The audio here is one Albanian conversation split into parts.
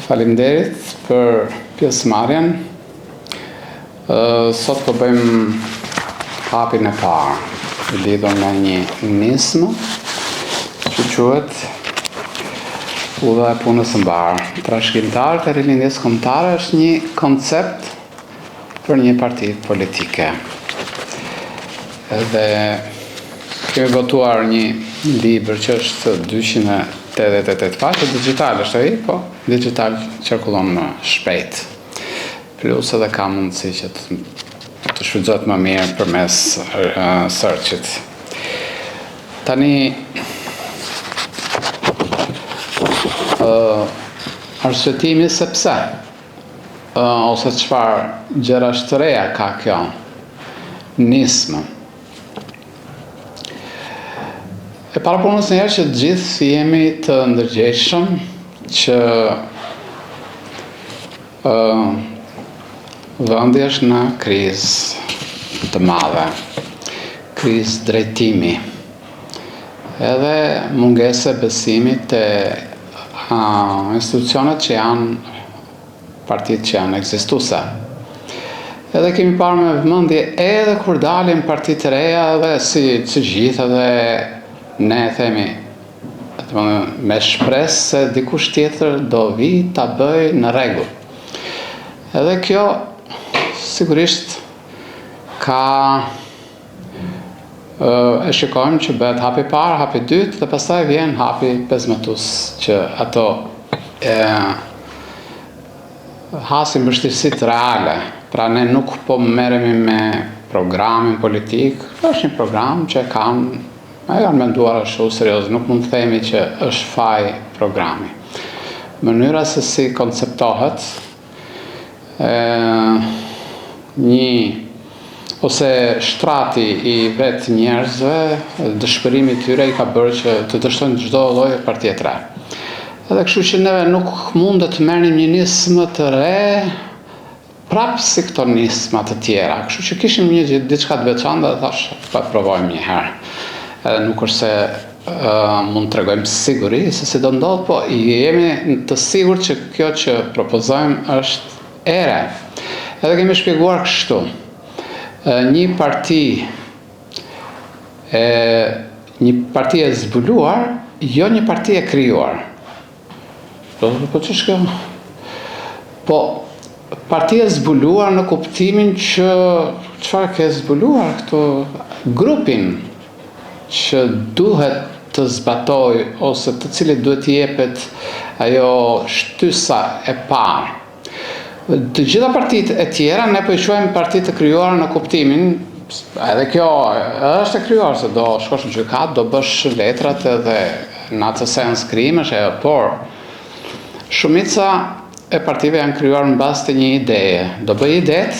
Faleminderit për pjesëmarrjen. Sot po bëjmë hapin e parë, i lidhur me një nismë që quhet Udha e punës së mbarë. Trashëgimtarët e rilindjes kombëtare është një koncept për një parti politike. Edhe kemi votuar një libër që është 288 faqe, digital është ai, po digital qarkullon më shpejt. Plus edhe ka mundësi që të shfrytëzohet më mirë përmes searchit. Tani arsyetimi se pse ose çfarë gjërash të reja ka kjo nismë. E parapunës njëherë që gjithë jemi të ndërgjegjshëm që vendi është në krizë të madhe, krizë drejtimi, edhe mungese besimit te institucionet që janë partitë që janë ekzistuese. Edhe kemi parë me vëmendje edhe kur dalin partitë të reja, edhe si të gjithë, edhe ne themi me shpresë se dikush tjetër do vi ta bëj në rregull. Edhe kjo sigurisht ka e shikojmë që bëhet hapi parë, hapi dytë dhe pastaj vjen hapi pesëmetues që ato hasin vështirësitë reale. Pra ne nuk po merremi me programin politik, është një program që janë menduar ashtu serioz, nuk mund të themi që është faj programi. Mënyra se si konceptohet ose shtrati i vetë njerëzve, dëshpërimi i tyre i ka bërë që të dështojnë çdo lloj partie të re. Edhe kështu që ne nuk mundet të merrnim një nismë të re prapë si këto nisma të tjera. Kështu që kishim diçka të veçantë dhe thash, po provojmë një herë. Edhe nuk është se mund të tregojmë siguri se si do ndodh, po jemi të sigurt që kjo që propozojmë është e re. Edhe kemi shpjeguar kështu. Një parti e zbuluar, jo një parti e krijuar. Po ç'është kjo? Po parti e zbuluar në kuptimin që çfarë ke zbuluar këtu, grupin që duhet të zbatoj ose të cilit duhet i jepet ajo shtysa e parë. Të gjitha partitë e tjera ne po i quajmë parti të krijuara në kuptimin, edhe kjo është e krijuar se do shkosh në gjykat, do bësh letrat edhe në atë sens krimesh, por shumica e partive janë krijuar mbas të një ideje. Do bëj idetë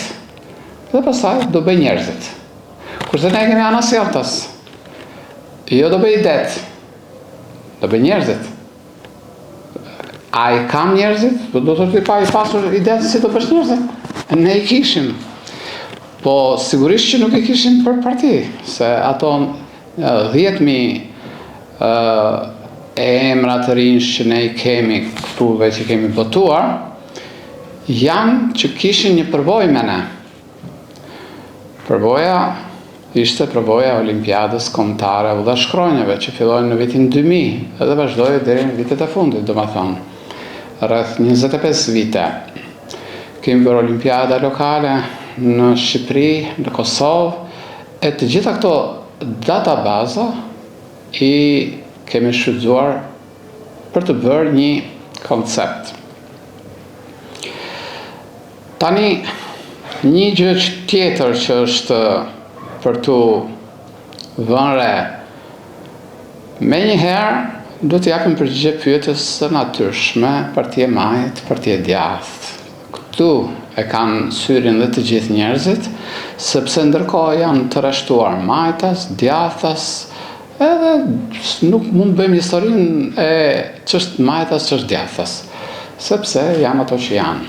dhe pastaj do bëj njerëzit. Kurse ne kemi anës jeltës. Jo do bëj idetë, do bëj njerëzit. A i kam njerëzit? Do të thotë pa i pasur idetë si do bësh njerëzit? Ne i kishim. Po sigurisht që nuk i kishim për parti, se ato 10.000 emra të rinj që ne i kemi këtu dhe që kemi votuar, janë që kishin një përvojë me ne. Përvoja ishte përvoja Olimpiadës kombëtare udhashkronjave që filloi në vitin 2000 edhe vazhdoi deri në vitet e fundit, domethënë rreth 25 vite. Kemi bërë olimpiada lokale në Shqipëri, në Kosovë, e të gjitha këto databaza i kemi shfrytzuar për të bërë një koncept. Tani, një gjë tjetër që është për të vënë re, menjëherë do të japim përgjigje pyetjes së natyrshme, parti e majt, parti e djathtë. Këtu e kanë syrin dhe të gjithë njerëzit, sepse ndërkohë janë të rreshtuar majtas, djathtas, edhe nuk mund të bëjmë historinë e ç'është majtas, ç'është djathtas, sepse janë ato që janë.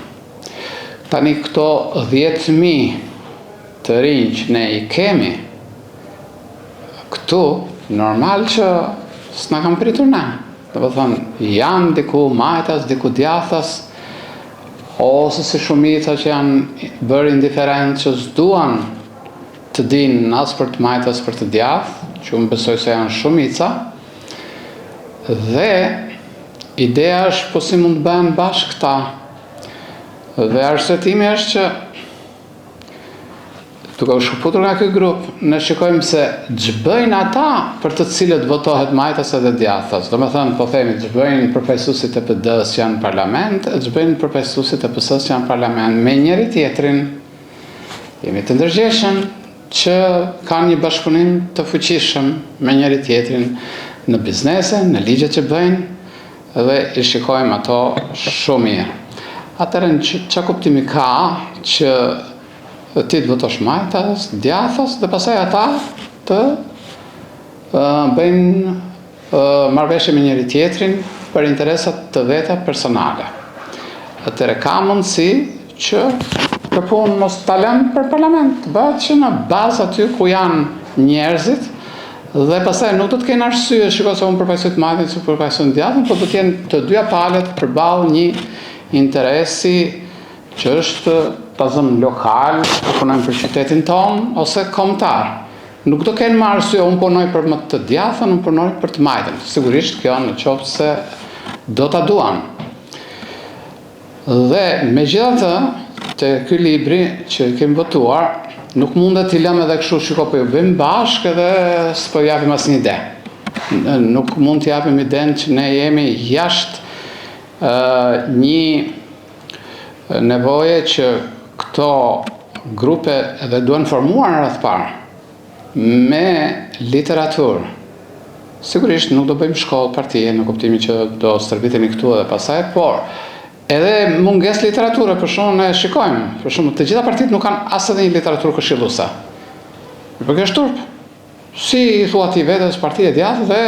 Tani këto 10.000 të rinj që ne i kemi këtu, normal që s'na kam pritur ne. Do të thonë, janë diku majtas, diku djathtas, ose si shumica që janë bërë indiferent që s'duan të dinë as për të majtë as për të djathtë, që unë besoj se janë shumica, dhe ideja është po si mund të bëhen bashkë këta. Dhe arsyetimi është që duke u shkëputur nga ky grup, ne shikojmë se ç'bëjnë ata për të cilët votohet majtas edhe djathtas. Domethënë, po themi, ç'bëjnë përfaqësuesit e PD-s që janë në parlament, ç'bëjnë përfaqësuesit e PS-s që janë në parlament me njëri tjetrin. Jemi të ndërgjegjshëm që kanë një bashkëpunim të fuqishëm me njëri tjetrin në biznese, në ligjet që bëjnë, dhe i shikojmë ato shumë mirë. Atëherë ç'a kuptimi ka që ti të votosh majtas, djathtas, dhe pastaj ata të bëjnë marrëveshje me njëri tjetrin për interesat të veta personale. Atëherë ka mundësi që të punë mos ta lënë për parlament, bëhet që në bazë aty ku janë njerëzit, dhe pastaj nuk do të kenë arsye, shikoj se unë përfaqësoj të majtën ose përfaqësoj të djathtën, por do të jenë të dyja palët përballë një interesi që është tazëm lokal, punojmë për qytetin tonë, ose kombëtar. Nuk do kenë më arsye, unë punoj për më të djathtën, unë punoj për të majtën. Sigurisht kjo në qoftë se do ta duan. Dhe megjithatë, te ky libri që kemi votuar, nuk mundet t'i lëmë edhe kështu, shiko po ju bëjmë bashkë edhe s'po japim asnjë ide. Nuk mund t'i japim idenë që ne jemi jashtë një nevoje që këto grupe edhe duhen formuar në radh parë me literaturë. Sigurisht nuk do bëjmë shkollë partie në kuptimin që do stërvitemi këtu edhe pasaj, por edhe mungesë literature, për shembull, ne shikojmë, për shembull, të gjitha partitë nuk kanë as edhe një literaturë këshilluese. Por kjo është turp. Si i thua ti vetes Partia e Djathtë dhe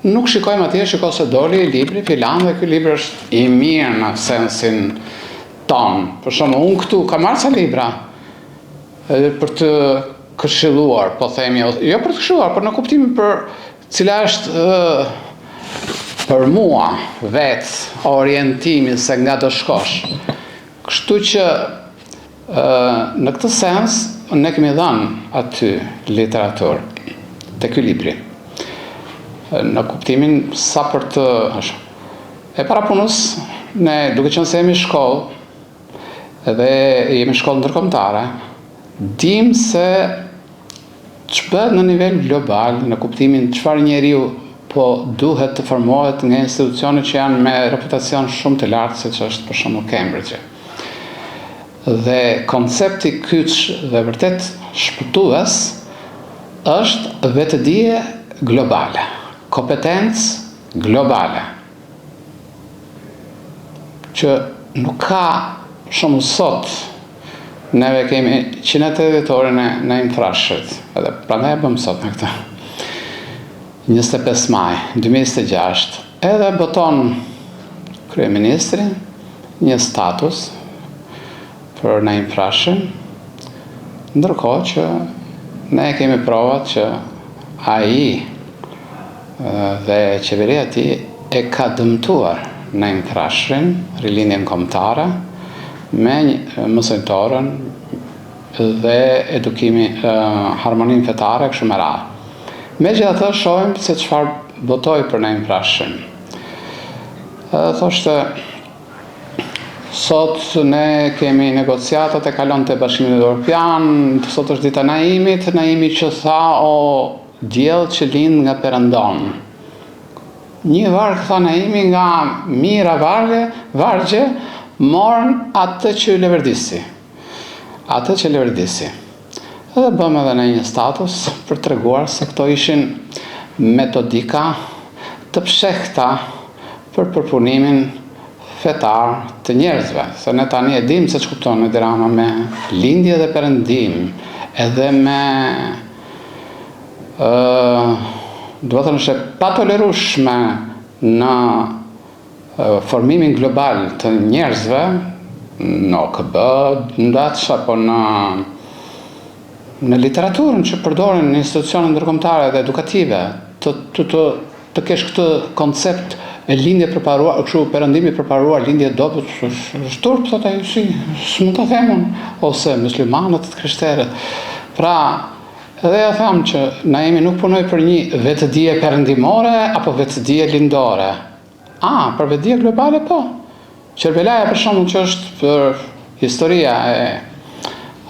nuk shikojmë atje, shikoj se doli libri filan dhe ky libër është i mirë në sensin ton. Për shembull, unë këtu kam marrë ca libra për të këshilluar, po themi, jo për të këshilluar, por në kuptimin për cila është për mua vetë orientimi se nga do shkosh. Kështu që në këtë sens ne kemi dhënë aty literaturë te ky libri. Në kuptimin sa për të e parapunës, ne duke qenë se jemi shkollë edhe jemi shkollë ndërkombëtare, dim se ç'bëhet në nivel global, në kuptimin çfarë njeriu po duhet të formohet nga institucione që janë me reputacion shumë të lartë, siç është për shembull Cambridge. Dhe koncepti kyç dhe vërtet shpëtues është vetëdije globale, kompetencë globale, që nuk ka shumë sot. Neve kemi 180 vjetore në infrashët, edhe prandaj e bëm sot në këtë. 25 maj 2026, edhe boton kryeministri një status për në infrashën, ndërkohë që ne kemi provat që ai dhe qeveria e tij e ka dëmtuar në infrashën, rilinjen kombëtare, me mësojtorën dhe edukimi, harmoninë fetare kështu me radhë. Megjithatë shohim se çfarë votoi për në infrashën. Thoshte, sot ne kemi negociatat e kalon të Bashkimin Evropian, sot është dita Naimit, Naimi që tha o diell që lind nga Perëndon. Një varg, tha Naimi, nga mira vargje, morën atë që leverdisi. Atë që leverdisi. Edhe bëm edhe në një status për treguar se këto ishin metodika të fshehta për përpunimin fetar të njerëzve. Se ne tani e dim se ç'kupton në Tirana me lindje dhe perëndim, edhe me do të thënë se patolerueshme në formimin global të njerëzve, në OKB, ndaç apo në literaturën që përdoren në institucione ndërkombëtare dhe edukative, të kesh këtë koncept me lindje përparuar, kështu perëndimi përparuar lindje dobët, është turp, thot ai, si, s'mund ta them unë, ose muslimanët të krishterët. Pra, edhe ja them që Naimi nuk punoj për një vetëdije perëndimore apo vetëdije lindore. Për vetëdije globale po. Qerbelaja për shembull që është për historia e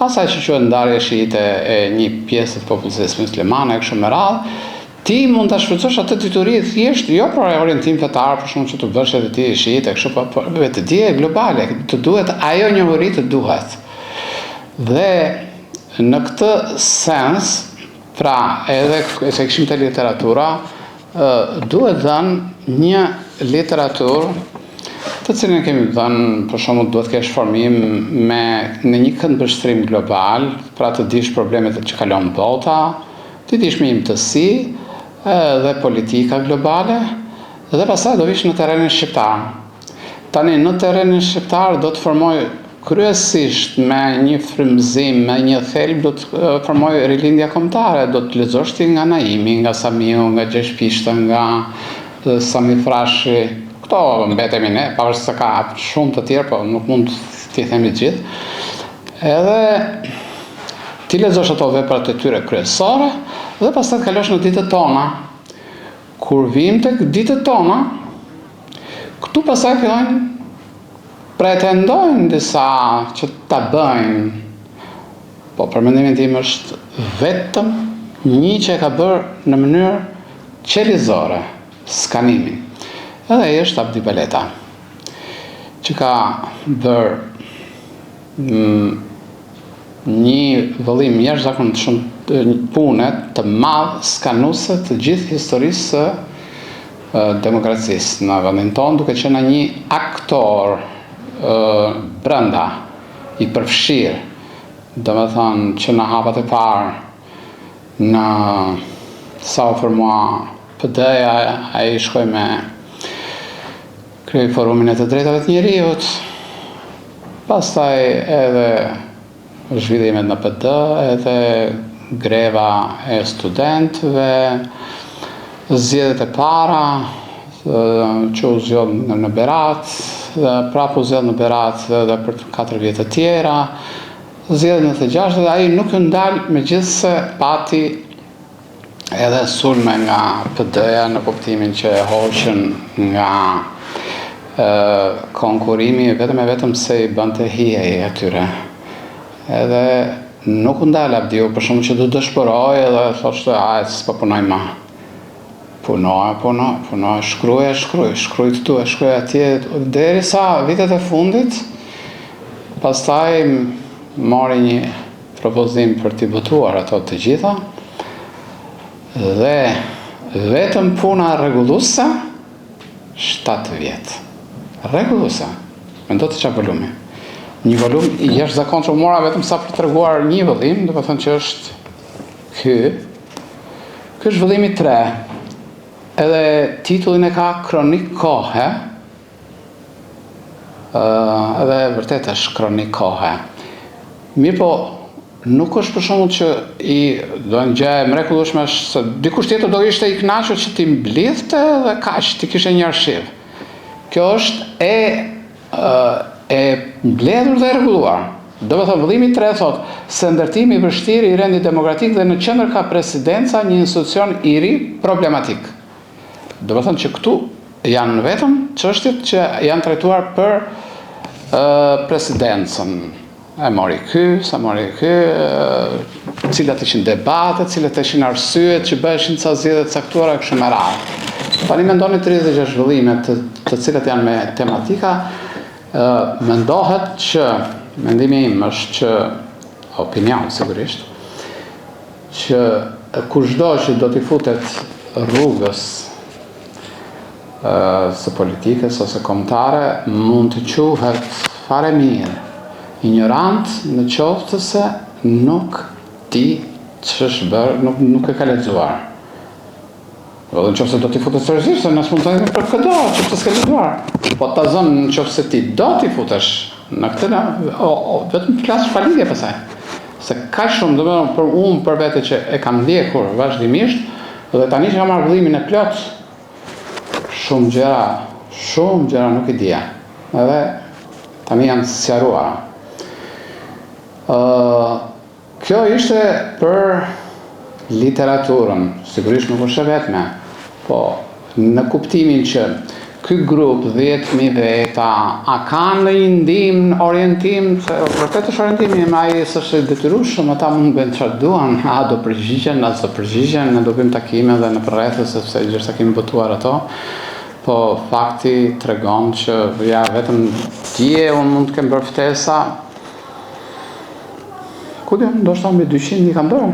asaj që quhet ndarja shiite e një pjesë të popullsisë muslimane kështu me radhë, ti mund ta shfrytëzosh atë dituri thjesht jo për orientim fetar, për shkak që të bësh edhe ti shiite, kështu po vetëdije globale, të duhet ajo njohuri të duhet. Dhe në këtë sens, pra edhe se kishim të literatura, duhet dhënë një literaturë të cilën kemi dhënë, për shembull, duhet kesh formim në një këndvështrim global, pra të dish problemet që kalon bota, të dish me imtësi dhe politika globale, dhe pastaj do vish në terrenin shqiptar. Tani në terrenin shqiptar do të formoj kryesisht me një frymëzim, me një thelb, do të formoj rilindja kombëtare, do të lexosh ti nga Naimi, nga Samiu, nga Gjesh Pishta, nga Sami Frashi. Këto mbetemi ne, pavarësisht se ka shumë të tjerë, po nuk mund t'i themi gjithë. Edhe ti lexosh ato veprat e tyre kryesore dhe pastaj kalosh në ditët tona. Kur vim tek ditët tona, këtu pastaj fillojnë pretendojnë disa që ta bëjnë, po për mendimin tim është vetëm një që e ka bërë në mënyrë qelizore, skanimin. Edhe ai është Abdi Beleta, që ka bërë një vëllim jashtëzakonisht pune të madh skanuese të gjithë historisë së demokracisë në vendin tonë, duke qenë një aktor brenda i përfshirë, domethënë që në hapat e parë në sa u formua PD-ja, ai shkoi me krijoi forumin e të drejtave të njerëzit, pastaj edhe zhvillimet në PD, edhe greva e studentëve, zgjedhjet e para që u zgjodh në Berat, dhe prapë u zgjedh në Berat dhe për 4 vjet të tjera, zgjedhjet në të gjashtë, dhe ai nuk u ndal, megjithse pati edhe sulme nga PD-ja në kuptimin që e hoqën nga konkurrimi vetëm se i bënte hije atyre. Edhe nuk u ndal Abdiu, për shkak që do dëshpëroi edhe thoshte s'po punoj më. Punoj, shkruaj këtu, shkruaj atje, derisa vitet e fundit, pastaj mori një propozim për t'i votuar ato të gjitha, dhe vetëm puna rregulluese 7 vjet. Rregulluese. Mendo të çfarë volumi. Një volum i jashtëzakonshëm, mora vetëm sa për treguar një vëllim, do të thënë që është ky është vëllimi 3. Edhe titullin e ka Kronik kohe. Edhe vërtet është kronik kohe. Mirë po, nuk është për shembull që do një gjë e mrekullueshme është se dikush tjetër do ishte i kënaqur që ti mblidhte dhe kaq, ti kishe një arshiv. Kjo është e mbledhur dhe e rregulluar. Do të thotë vëllimi 3 thotë se ndërtimi i vështirë i rendit demokratik dhe në qendër ka presidenca një institucion i ri problematik. Do të thonë që këtu janë vetëm çështjet që janë trajtuar për presidencën. E mori ky, sa mori ky, cilat ishin debatet, cilat ishin arsyet që bëheshin ca zgjedhje të caktuara kështu me radhë. Tani mendoni 36 vëllime të cilat janë me tematika, mendohet që, mendimi im është që, opinion sigurisht, që kushdo që do t'i futet rrugës së politikës ose kombëtare mund të quhet fare mirë ignorant në qoftë se nuk di ç'është bërë, nuk e ka lexuar. Dhe në qoftë se do t'i futet seriozisht, se nësë mund të themi për këdo, që të s'ke lexuar. Po ta zënë në qoftë se ti do t'i futesh në këtë, vetëm flasësh pa lidhje pasaj. Se ka shumë, domethënë për unë për vete që e kam ndjekur vazhdimisht, dhe tani që kam marrë vëllimin e plot, shumë gjëra nuk i dija. Edhe tani janë sqaruara. Kjo ishte për literaturën, sigurisht nuk është e vetme, po në kuptimin që ky grup 10.000 veta, a kanë një ndihmë, orientim, se vërtet është orientimi, ai s'është i detyrueshëm, ata mund bëjnë çfarë duan, a do përgjigjen, as do përgjigjen, ne do bëjmë takime dhe në përrethë sepse gjithsesi kemi botuar ato. Po fakti tregon që ja vetëm unë mund të kem bërë ftesa. Ku di, ndoshta mbi 200 i kam bërë.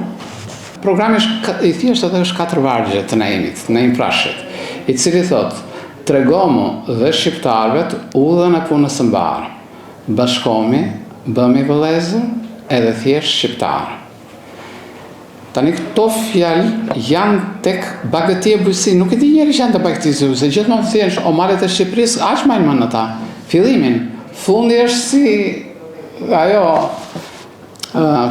Programi i thjeshtë edhe është 4 vargje të Naim Frashit, i cili thotë: tregomu dhe shqiptarëve udhën e punës së mbarë. Bashkomi, bëmi vëllezër, edhe thjesht shqiptar. Tani këto fjalë janë tek bagëtia bujësi, nuk e di njeri që janë të bagëtisë bujësi, gjithmonë thjesht omalet e Shqipërisë, aq majnë më në ta. Fillimin, fundi është si ajo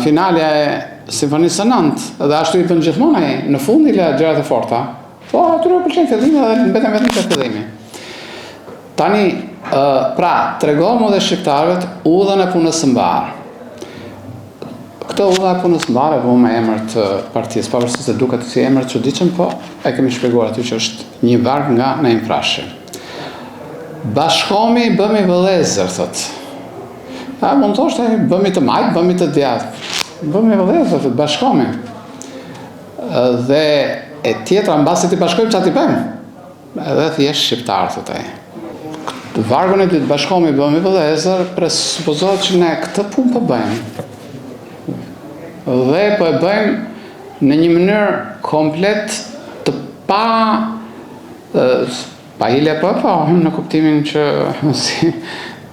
finalja e Simfonisë së Nëntë, dhe ashtu i bën gjithmonë ai, në fund i lë gjërat e forta. Po atyre pëlqen fillimi dhe mbeten vetëm te fillimi. Tani, pra, tregomu dhe shqiptarëve udhën e punës së mbarë. Këtë udha e punës së mbarë e vëmë me emër të partisë, pavarësisht se duket si emër të çuditshëm, po e kemi shpjeguar aty që është një varg nga Naim Frashi. Bashkomi, bëmi vëllezër, thotë. Mund të thoshte bëmi të majtë, bëmi të djathtë. Bëmi vëllezër, thotë, bashkomi. Dhe e tjetra, mbasi ti bashkojmë, çfarë ti bëjmë? Edhe thjesht shqiptar, thotë ai. Vargun e dytë, bashkomi, bëmi vëllezër, presupozohet që ne këtë punë po bëjmë. Dhe po e bëjmë në një mënyrë komplet të pa hile po, në kuptimin që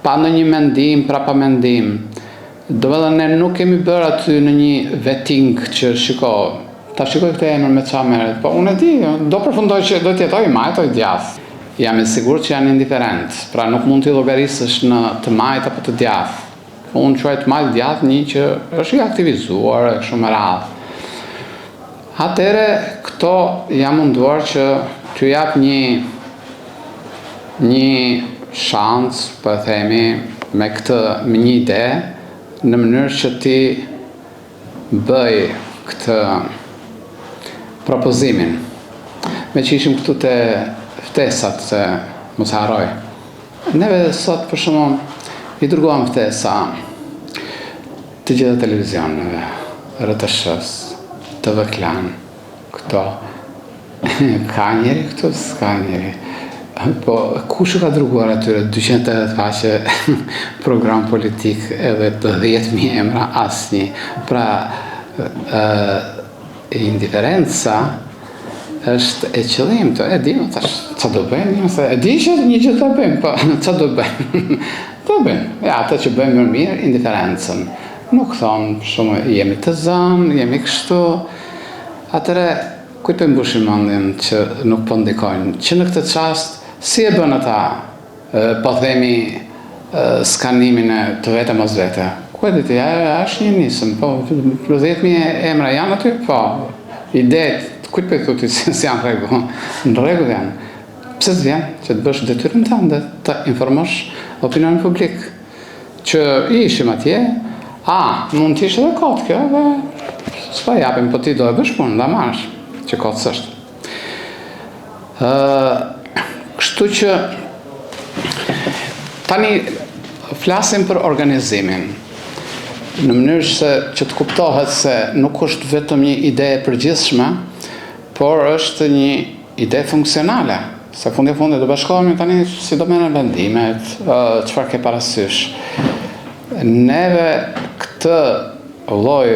pa në një mendim, pra pa mendim. Do me dhe ne nuk kemi bërë aty në një vetting që ta shikoj këtë emër me qa meret, po unë e di, do përfundoj që do t'jetoj majtë o djathtë. Jam e sigur që janë indiferent, pra nuk mund t'i llogarisësh në të majtë apo të djathtë. Unë quaj të majtë djathtë një që është i aktivizuar e kështu me radhë. Atëre, këto jam munduar që t'ju jap një shans, po e themi, me një ide, në mënyrë që ti bëj këtë propozimin. Me që ishim këtu të ftesat, se mos harroj. Neve sot, për shembull, i dërgojmë ftesa të gjitha televizioneve, RTS-s, TV Klan, këto. Ka njeri këtu, s'ka njeri. Po, kush ka dërguar atyre 280 faqe program politik edhe të 10.000 emra asnjë. Pra, indiferenca është e qëllimit. E di, çfarë do bëjmë? E di që një gjë do bëjmë, po çfarë do bëjmë? Do bëjmë. Ja, atë që bëjmë më mirë, indiferencën. Nuk thonë, shumë jemi të zënë, jemi kështu. Atëre, kujt po mbushim mendjen që nuk po ndikojnë, që në këtë çast si e bën ata, po themi, skanimin e të vete mos vete? Ku e diti, është një nisëm, po, 10.000 emra janë aty? Po, idetë, kujt po i thuti si janë rregull? Në rregull janë. Pse s'vjen që të bësh detyrën tënde, të informosh opinionin publik, që ishim atje, mund t'ishte edhe kot kjo, dhe s'pa japim, po ti do e bësh punë, da marrësh, që kot s'është. Kështu që tani flasim për organizimin, në mënyrë që të kuptohet se nuk është vetëm një ide e përgjithshme, por është një ide funksionale. Se fundi do bashkohemi tani si do merren vendimet, çfarë ke parasysh. Neve këtë lloj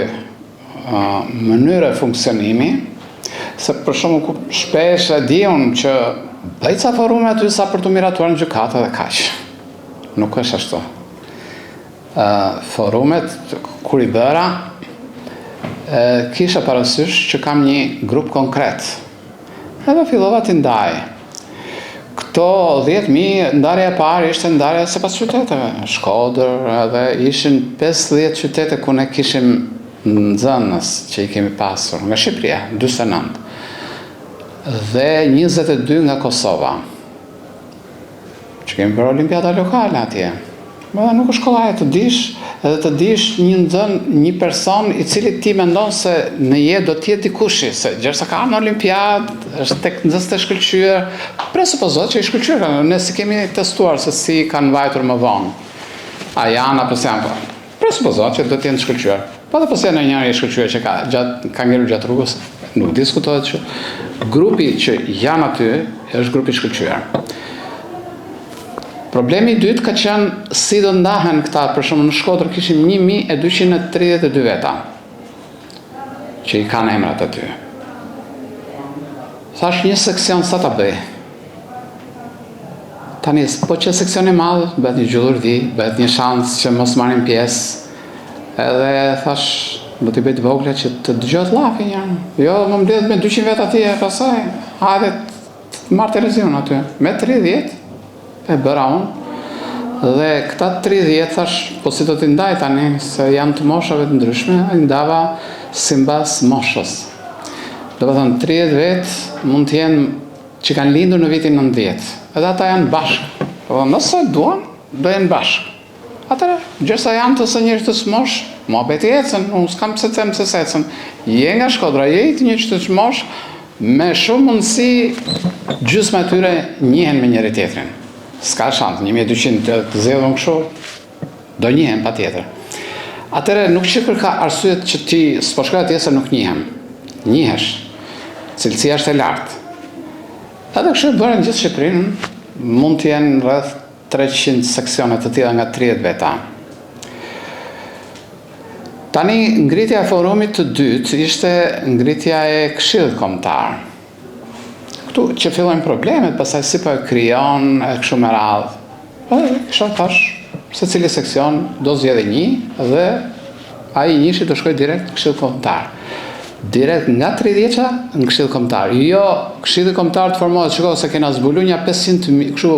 mënyre funksionimi, se për shembull shpesh e di unë që bëj ca forume aty sa për të miratuar në gjykatë dhe kaq. Nuk është ashtu. Forumet, kur i bëra, kisha parasysh që kam një grup konkret. Edhe fillova t'i ndaj. Këto 10.000, ndarja e parë ishte ndarja sipas qyteteve. Shkodër, edhe ishin 50 qytete ku ne kishim nxënës që i kemi pasur, nga Shqipëria, 49. Dhe 22 nga Kosova. që kemi bërë olimpiada lokale atje. Edhe nuk është kollaj të dish, edhe të dish një person i cili ti mendon se në jetë do t'jetë dikushi, se gjersa ka në olimpiad, është tek nxënës të shkëlqyer, presupozot që i shkëlqyer, ne si kemi testuar se si kanë vajtur më vonë. A janë apo s'janë, presupozot që do t'jenë shkëlqyer. Po dhe pse në njëri i shkëlqyer që ka ngelur gjatë rrugës, nuk diskutohet që grupi që janë aty është grupi i shkëlqyer. Problemi i dytë ka qenë si do ndahen këta, për shembull në Shkodër kishim 1232 veta që i kanë emrat aty. Thash një seksion sa ta bëj. Tani po që seksion i madh, bëhet një gjullurdi, bëhet një shans që mos marrin pjesë. Edhe thash do t'i bëj të vogla që të dëgjohet llafi janë. Jo, më mbledh me 200 veta atje, pastaj hajde të marr televizion aty me 30. E bëra unë, dhe këta 30 thash, po si do t'i ndaj tani, se janë të moshave të ndryshme, i ndava si mbas moshës. Do të thënë 30 vetë mund të jenë që kanë lindur në vitin 90, edhe ata janë bashkë. Po nëse duan, do jenë bashkë. Atëre, gjërsa janë të së njërë të smosh, ma beti ecën, unë s'kam pse them se ecën. Je nga Shkodra, je i të një që të smosh, me shumë mundësi gjysma e tyre njihen me njëri tjetrin. S'ka shans, 1200 të zgjedhën kështu, do njihen patjetër. Atëre nuk që ka arsyet që ti s'po shkoj atje se nuk njihem. Njihesh. Cilësia është e lartë. Edhe kështu bërën gjithë Shqipërinë, mund të jenë rreth 300 seksione të tilla nga 30 veta. Tani ngritja e forumit të dytë ishte ngritja e Këshillit Kombëtar. Që fillojnë problemet, pastaj si po e krijon e kështu me radhë. Kisha thash, se cili seksion do zgjedhë një dhe ai njëshi do shkoj direkt në Këshill Kombëtar. Direkt nga 30-a në Këshill Kombëtar. Jo, Këshilli Kombëtar të formohet, shikoj se kena zbuluar një 500 kështu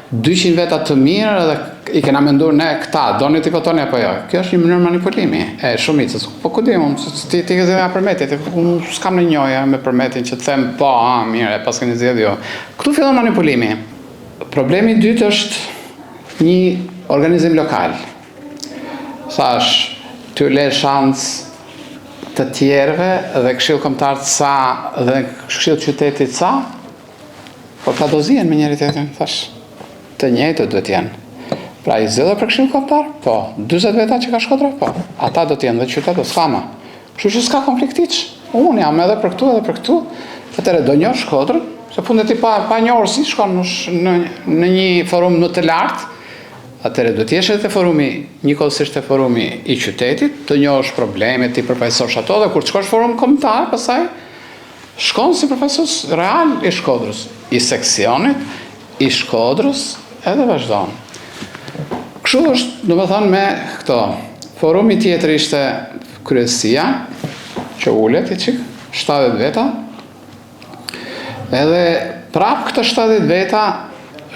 200 veta të mirë dhe i kena menduar ne këta, doni t'i votoni apo jo. Kjo është një mënyrë manipulimi e shumicës. Po ku di unë, ti ke zgjedhur nga përmeti, unë s'kam në njoja me përmetin që të them po, mirë, pas keni zgjedhur jo. Këtu fillon manipulimi. Problemi i dytë është një organizim lokal. Thash, ty le shans të tjerëve dhe Këshill Kombëtar ca dhe Këshill Qytetit ca, po ka do zihen me njëri tjetrin, thash. Të njëjtët do t'jenë. Pra i zgjedhur për Këshill Kombëtar? Po. 40 veta që ka Shkodra? Po. Ata do t'jenë dhe qytetë s'kama. Kështu që s'ka konflikt hiç. Unë jam edhe për këtu edhe për këtu. Atëherë do njoh Shkodrën, se fundet i pa njohur si shkon në një forum më të lartë. Atëherë do t'jesh edhe te forumi, njëkohësisht te forumi i qytetit, të njohësh problemet, ti përfaqësosh ato dhe kur të shkosh forum kombëtar, pastaj shkon si përfaqësues real i Shkodrës, i seksionit, i Shkodrës, edhe vazhdon. Kështu është, do të thënë me këto. Forumi tjetër ishte kryesia, që ulet i çik, 70 veta. Edhe prap këto 70 veta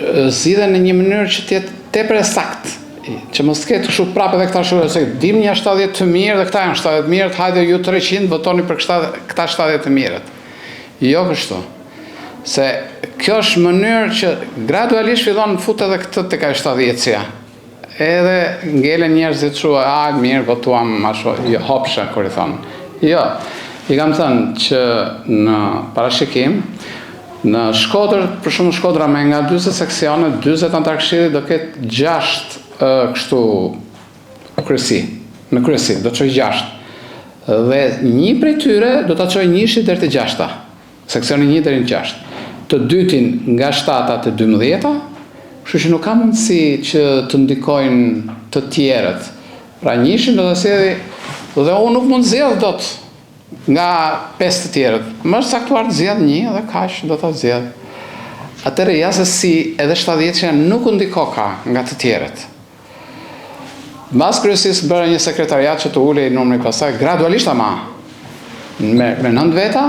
zgjidhen në një mënyrë që të jetë tepër saktë, që mos ketë kështu prapë edhe këta shumë, se dim një 70 të mirë dhe këta janë 70 mirët, hajde ju 300 votoni për këta 70 të mirët. Jo kështu. Se kjo është mënyrë që gradualisht fillon të futet edhe këtë tek ajo 70-sia. Edhe ngelen njerëzit thua, mirë, votuam ashtu, jo hopsha kur i thon. Jo, i kam thënë që në parashikim, në Shkodër, për shumë Shkodra me nga 40 seksione, 40 antar këshillit do ketë 6 kështu kryesi. Në kryesi do të çojë 6. Dhe një prej tyre do ta çojë njëshi deri te 6-ta. Seksioni 1 deri në 6. Të dytin nga 7-ta te 12-ta, kështu që nuk ka mundësi që të ndikojnë të tjerët. Pra njëshin do ta sjellë dhe unë nuk mund zgjedh dot nga 5 të tjerët. Më është saktuar të zgjedh një dhe kaq do ta zgjedh. Atëherë ja se si edhe 70-sia nuk u ndikoka nga të tjerët. Mbas kryesisë bëra një sekretariat që të ulej numri pasaj gradualisht ama me 9 veta,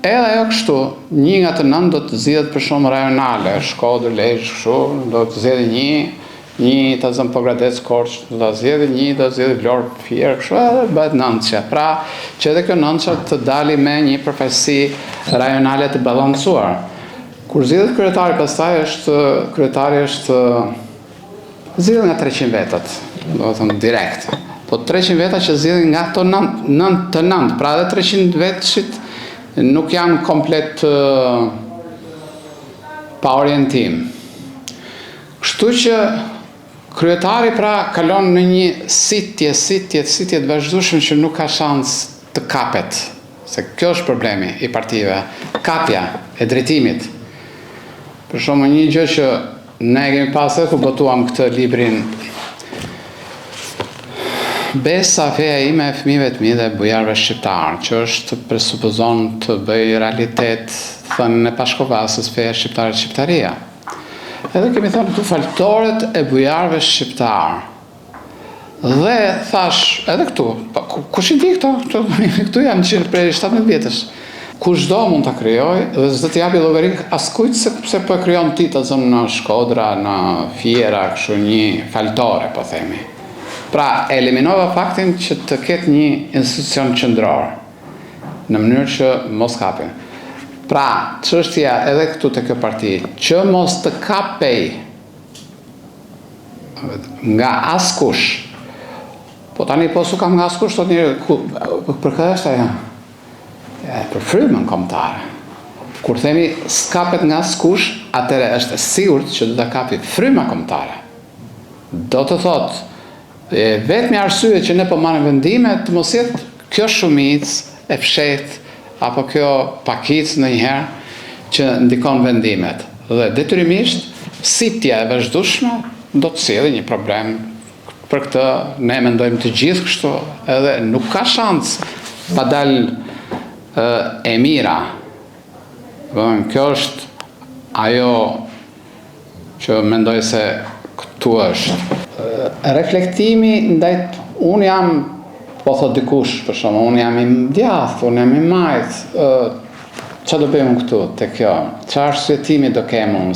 edhe ajo kështu, një nga të 9 do të zgjedhet për shumë rajonale, Shkodër, Lezhë, kështu, do të zgjedhë një të zëmë Pogradec, Korç, do të zgjedhë një, do të zgjedhë Vlorë, Fier, kështu, edhe bëhet 9-sia. Pra, që edhe kjo 9-sia të dali me një përfaqësi rajonale të balancuar. Kur zgjedhet kryetari, pastaj kryetari është zgjedhet nga 300 vetët, do të thënë direkt. Po 300 veta që zgjedhin nga ato 9, pra edhe 300 vetësit nuk janë komplet pa orientim. Kështu që kryetari pra kalon në një sitje të vazhdueshme që nuk ka shans të kapet. Se kjo është problemi i partive, kapja e drejtimit. Për shembull, një gjë që ne kemi pasur kur botuam këtë librin Besa, feja ime e fëmijëve të mi dhe bujarëve shqiptarë, që është presupozon të bëj realitet thënë e Pashkovasës feja shqiptare shqiptaria. Edhe kemi thënë këtu faltoret e bujarëve shqiptarë. Dhe thash, edhe këtu, kush i di këto? Këtu janë që prej 17 vjetësh. Kushdo mund ta krijojë dhe s'do të japi llogarik askujt sepse po e krijon ti të zonë në Shkodra, në Fiera, kështu një faltore, po themi. Pra, eliminova faktin që të ketë një institucion qendror, në mënyrë që mos kapin. Pra, çështja edhe këtu te kjo parti, që mos të kapej nga askush. Po tani po su kam nga askush, thot njëri, për këtë është ajo? Për frymën kombëtare. Kur themi s'kapet nga askush, atëherë është e sigurt që do ta kapi fryma kombëtare. Do të thotë, vetmi arsye që ne po marrim vendime të mos jetë kjo shumicë e fshehtë apo kjo pakicë ndonjëherë që ndikon vendimet. Dhe detyrimisht sitja e vazhdueshme do të sjellë një problem. Për këtë ne mendojmë të gjithë kështu, edhe nuk ka shans pa dalë e mira. Kjo është ajo që mendoj se këtu është. Reflektimi ndaj unë jam, po thot dikush, për shembull, unë jam i djathtë, unë jam i majt. Çfarë do bëjmë këtu te kjo? Çfarë shqetësimi do kem unë?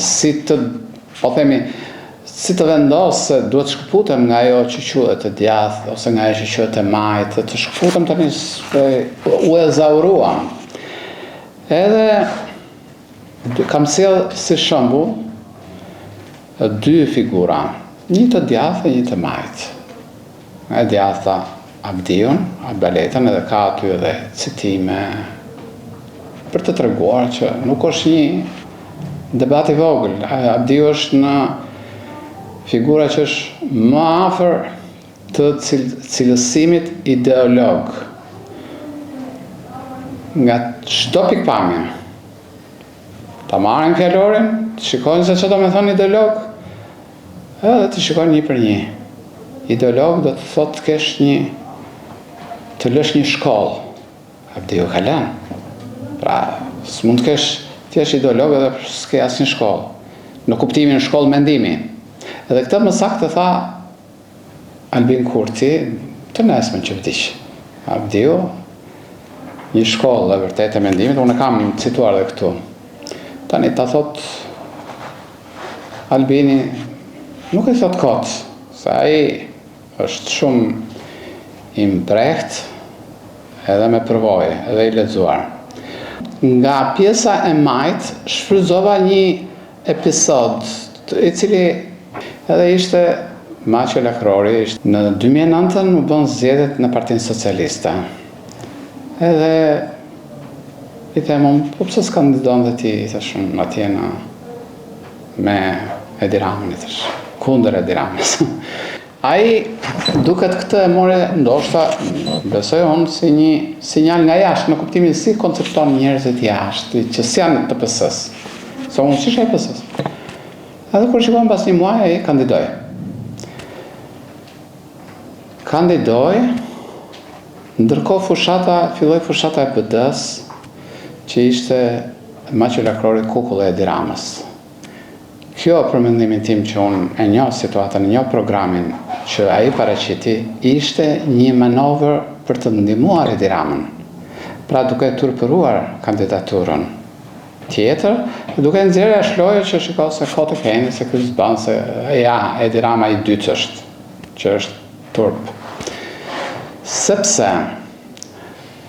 Si të vendos se duhet të shkëputem nga ajo që quhet e djathtë ose nga ajo që quhet e majt, të shkëputem tani u ezauruam. Edhe kam sjell si shembull dy figura. Një të djathtë e një të majtë. E djathta Abdiun, Abdaletën, edhe ka aty edhe citime për të treguar që nuk është një debat i vogël. Abdiu është në figura që është më afër të cilësimit ideolog. Nga çdo pikpamje. Ta marrin fjalorin, të shikojnë se çfarë do të thonë ideolog, edhe të shikojnë një për një. Ideolog do të thotë të lësh një shkollë. Abdiu ka lënë. Pra, s'mund të kesh thjesht ideolog edhe s'ke asnjë shkollë. Në kuptimin shkollë mendimi. Edhe këtë më saktë tha Albin Kurti, të nesmen që vdiq. Abdiu, një shkollë e vërtet e mendimit, unë kam cituar dhe këtu. Tani ta thot Albini, nuk e thot kot, se ai është shumë i mprehtë edhe me përvojë, edhe i lexuar. Nga pjesa e majtë shfrytëzova një episod i cili edhe ishte Maqe Lakrori. Në 2009 u bën zgjedhjet në Partinë Socialiste. Edhe i them, po pse s'kandidon dhe ti, i thashun, atje me Edi Ramën, i thash, kundër Edi Ramës. Ai duket këtë e more ndoshta, besoj unë, si një sinjal nga jashtë, në kuptimin si koncepton njerëzit jashtë, që s'janë të PS-s. Se unë s'isha i PS-s. Edhe kur shikojmë pas një muaj, ai kandidoi, ndërkohë filloi fushata e PD-s, që ishte Maqe Lakrori kukull e Edi Ramës. Kjo, për mendimin tim që unë e njoh situatën, e njoh programin që ai paraqiti, ishte një manovër për të ndihmuar Edi Ramën. Pra duke turpëruar kandidaturën. Tjetër, duke nxjerrë shloje që shiko se kote keni, se ky s'ban, se ja, Edi Rama i dytë është, që është turp. Sepse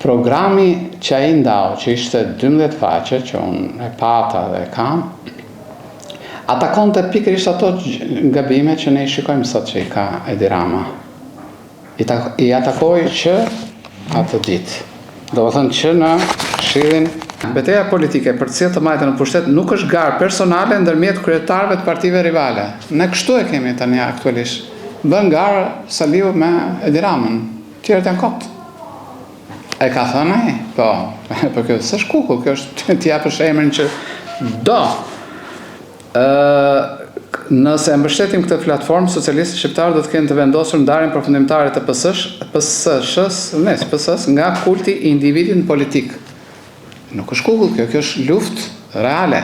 programi që ai ndau, që ishte 12 faqe, që unë e pata dhe kam, atakonte pikërisht ato gabime që ne i shikojmë sot që i ka Edi Rama. I atakoi që atë ditë. Do të thënë që në Këshillin. Betejë politike për të cilë të majtë në pushtet nuk është garë personale ndërmjet kryetarëve të partive rivale. Ne kështu e kemi tani aktualisht. Bën garë Saliu me Edi Ramën. Tjerët janë koptë. E ka thënë ai? Po. Po kjo s'është kukull, kjo është t'i japësh emrin që do. Nëse e mbështetim këtë platformë, socialistët shqiptarë do të kenë të vendosur ndarjen përfundimtare të PS-s nga kulti i individit në politikë. Nuk është kukull, kjo është luftë reale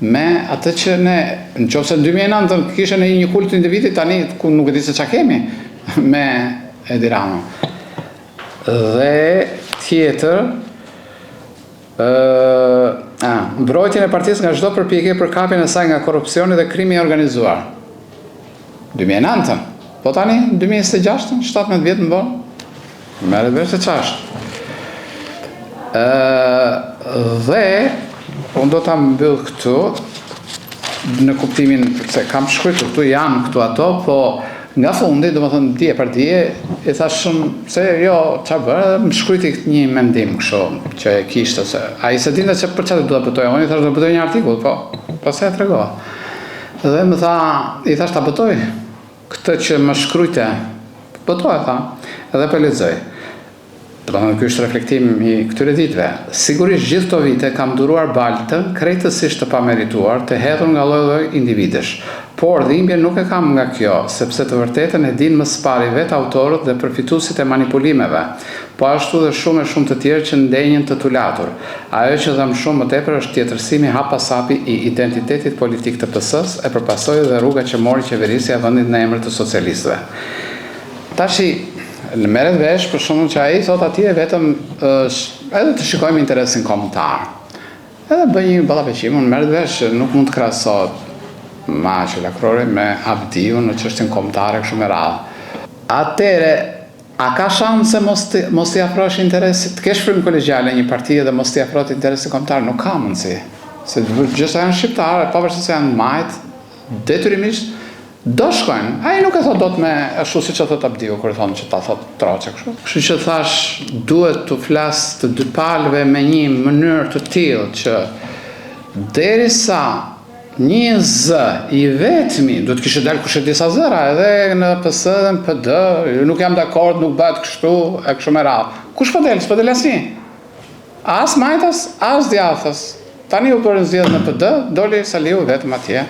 me atë që ne, nëse në 2009 kishte në një kult të individit, tani ku nuk e di se çka kemi me Edi Rama. Dhe tjetër, mbrojtjen e partisë nga çdo përpjekje për kapjen e saj nga korrupsioni dhe krimi i organizuar. 2009, po tani 2026, 17 vjet më vonë. Merret vesh se ç'është. Dhe unë do ta mbyll këtu në kuptimin se kam shkruar këtu janë këtu ato, po nga fundi, domethënë dije për dije, i thash shumë se jo ç'a bëra, më shkruajti një mendim kështu që e kishte se ai se dinte se për çfarë do ta bëtoj. Unë i thash do bëtoj një artikull, po pastaj e tregova. Dhe më tha, i thash ta bëtoj këtë që më shkruajte. Bëtoj tha, edhe po lexoj. Ky është reflektim i këtyre ditëve. Sigurisht gjithë këto vite kam duruar baltën krejtësisht të pamerituar, të hedhur nga lloj-lloj individesh. Por dhimbje nuk e kam nga kjo, sepse të vërtetën e din më së pari vetë autorët dhe përfituesit e manipulimeve, po ashtu dhe shumë të tjerë që ndenjën të tulatur. Ajo që dhem shumë më tepër është tjetërsimi hapasapi i identitetit politik të PS-s e përpasoi dhe rruga që mori qeverisja e vendit në emër të socialistëve. Tashi merret vesh për shkakun që ai thot atje vetëm edhe të shikojmë interesin kombëtar. Edhe bëj një ballaveqim, unë merret vesh nuk mund të krahasohet Maqe Lakrori me Abdiu në çështjen kombëtare kështu me radhë. Atëre, a ka shanse mos t'i afrosh interesit, të kesh frymë kolegjiale një partie dhe mos t'i afrosh interesit kombëtar? Nuk ka mundësi. Se gjithë janë shqiptarë, pavarësisht se janë majt, detyrimisht do shkojnë. Ai nuk e thot dot me ashtu siç e thot Abdiu kur thonë që ta thot troçe kështu. Kështu që thash duhet të flas të dy palëve me një mënyrë të tillë që derisa një zë i vetmi, do të kishte dalë kush e disa zëra edhe në PS dhe në PD, nuk jam dakord, nuk bëhet kështu e kështu me radhë. Kush po del? S'po del asnjë. As majtas, as djathtas. Tani u bërën zgjedhje në PD, doli Saliu vetëm atje.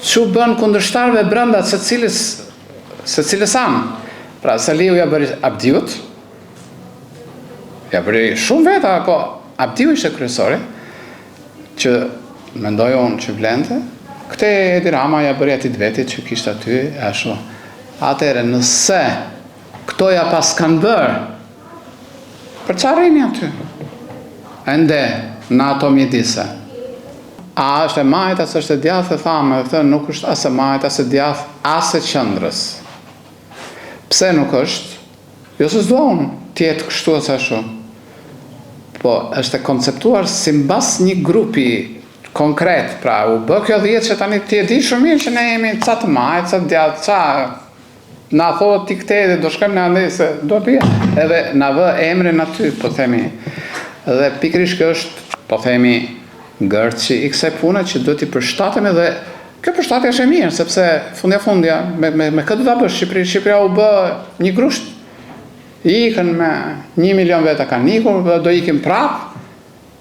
Që bën kundërshtarëve brenda secilës anë. Pra Saliu ja bëri Abdiut, ja bëri shumë veta, po Abdiu ishte kryesori, që mendoj unë që vlente, këte Edi Rama ja bëri atit vetit që kishte aty, ashtu. Atëherë, nëse këto ja pas kanë bërë, për çfarë rini aty? Ende në ato mjedise. A është e majt, as është e djathtë, e thamë, dhe këtë nuk është as e majt, as e djathtë, as e qendrës. Pse nuk është? Jo se s'dua unë tjetë kështu ose ashtu. Po, është e konceptuar si mbas një grupi konkret, pra u bë kjo 10 që tani ti e di shumë mirë që ne jemi ca të majt, ca të djathtë, ca na thotë ti këtej dhe do shkojmë në andej se do bie. Edhe na vë emrin aty, po themi. Dhe pikërisht kjo është, po themi, gërçi i kësaj pune që do t'i përshtatemi dhe kjo përshtatje është e mirë, sepse fundja, me këtë do ta bësh Shqipëria u bë një grusht. Ikën me 1 milion veta kanë ikur, do ikim prap.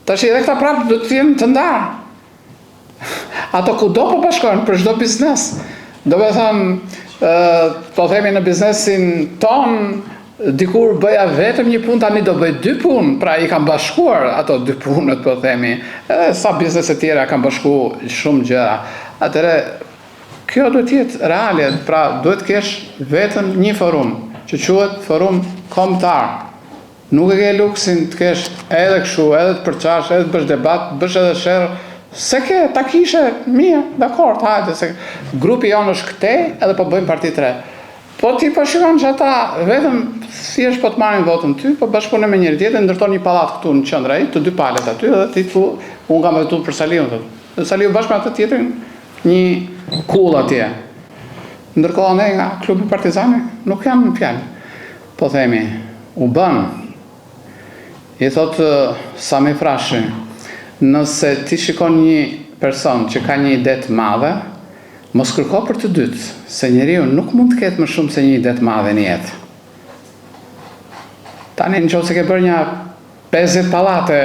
Tash edhe këta prap do të jenë të ndarë. Ato kudo po bashkohen për çdo biznes. Do të thënë, po themi në biznesin ton, dikur bëja vetëm një punë, tani do bëj 2 punë, pra i kam bashkuar ato 2 punët, po themi, edhe sa biznese tjera kam bashkuar shumë gjëra. Atëre, kjo duhet jetë reale, pra duhet kesh vetëm një forum, që quhet forum kombëtar. Nuk e ke luksin të kesh edhe kështu, edhe të përçash, edhe të bësh debat, bësh edhe sherr, se ke ta kishe mirë, dakord, hajde, se grupi jonë është këtej, edhe po bëjmë parti të re. Po ti po shikon që ata vetëm thjesht po të marrin votën ty, po bashkëpunon me njëri tjetrin, ndërton një pallat këtu në qendër ai, të dy palët aty dhe ti thu, unë kam votuar për Saliun thotë. Dhe Saliu bashkë me atë tjetrin një kull atje. Ndërkohë ne nga klubi Partizani nuk jam në fjalë. Po themi, u bën. I thotë Sami Frashi, nëse ti shikon një person që ka një ide të madhe, mos kërko për të dytë, se njeriu nuk mund të ketë më shumë se një ide të madhe në jetë. Tani nëse ke bërë një 50 pallate,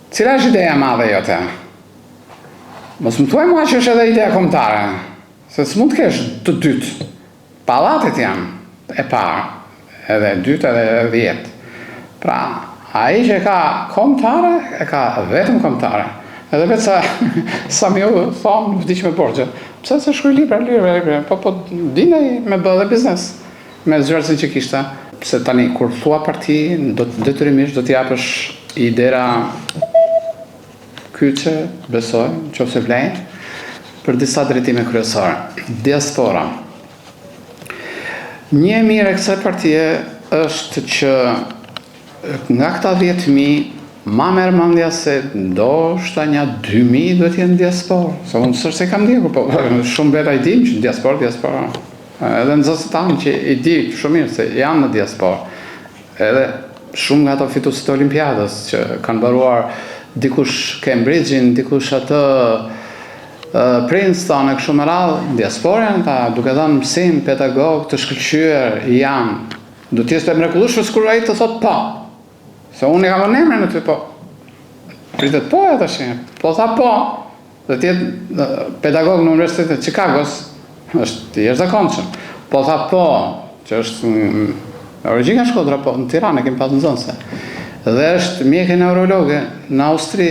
cila është ideja e madhe jote? Mos më thuaj mua që është edhe ideja kombëtare, se s'mund të kesh të dytë. Pallatet janë e parë, edhe e dytë edhe e 10. Pra, ai që ka kombëtare, e ka vetëm kombëtare. Edhe vetë sa më u thonë vdiq me borxhe. Pse se shkruaj libra, po dinej me bë dhe biznes me zgjersën që kishte. Se tani kur thua parti, detyrimisht do t'i japësh idera kyçe, besoj, nëse vlen, për disa drejtime kryesore. Diaspora. Një e mirë e kësaj partie është që nga këta 10.000 ma merr mendja se ndoshta një 2.000 duhet jenë në diasporë. Se unë s'është se kam ndjekur, po shumë beta i dim që diaspora. Edhe nxënësit tanë që i di shumë mirë se janë në diasporë. Edhe shumë nga ato fituesit të Olimpiadës që kanë mbaruar dikush Cambridge-in, dikush atë Princeton e kështu me radhë, në diasporë janë ta duke dhënë mësim pedagog të shkëlqyer janë. Do të jetë mrekullueshëm kur ai të thotë po. Se unë e kam në emrin aty, po. Pritet po e tash. Po tha po. Dhe tjetë pedagog në Universitetin e Chicagos, është i jashtëzakonshëm. Po tha po, që është origjinë nga Shkodra, po në Tiranë kemi pas nxënëse. Dhe është mjeke neurologe në Austri,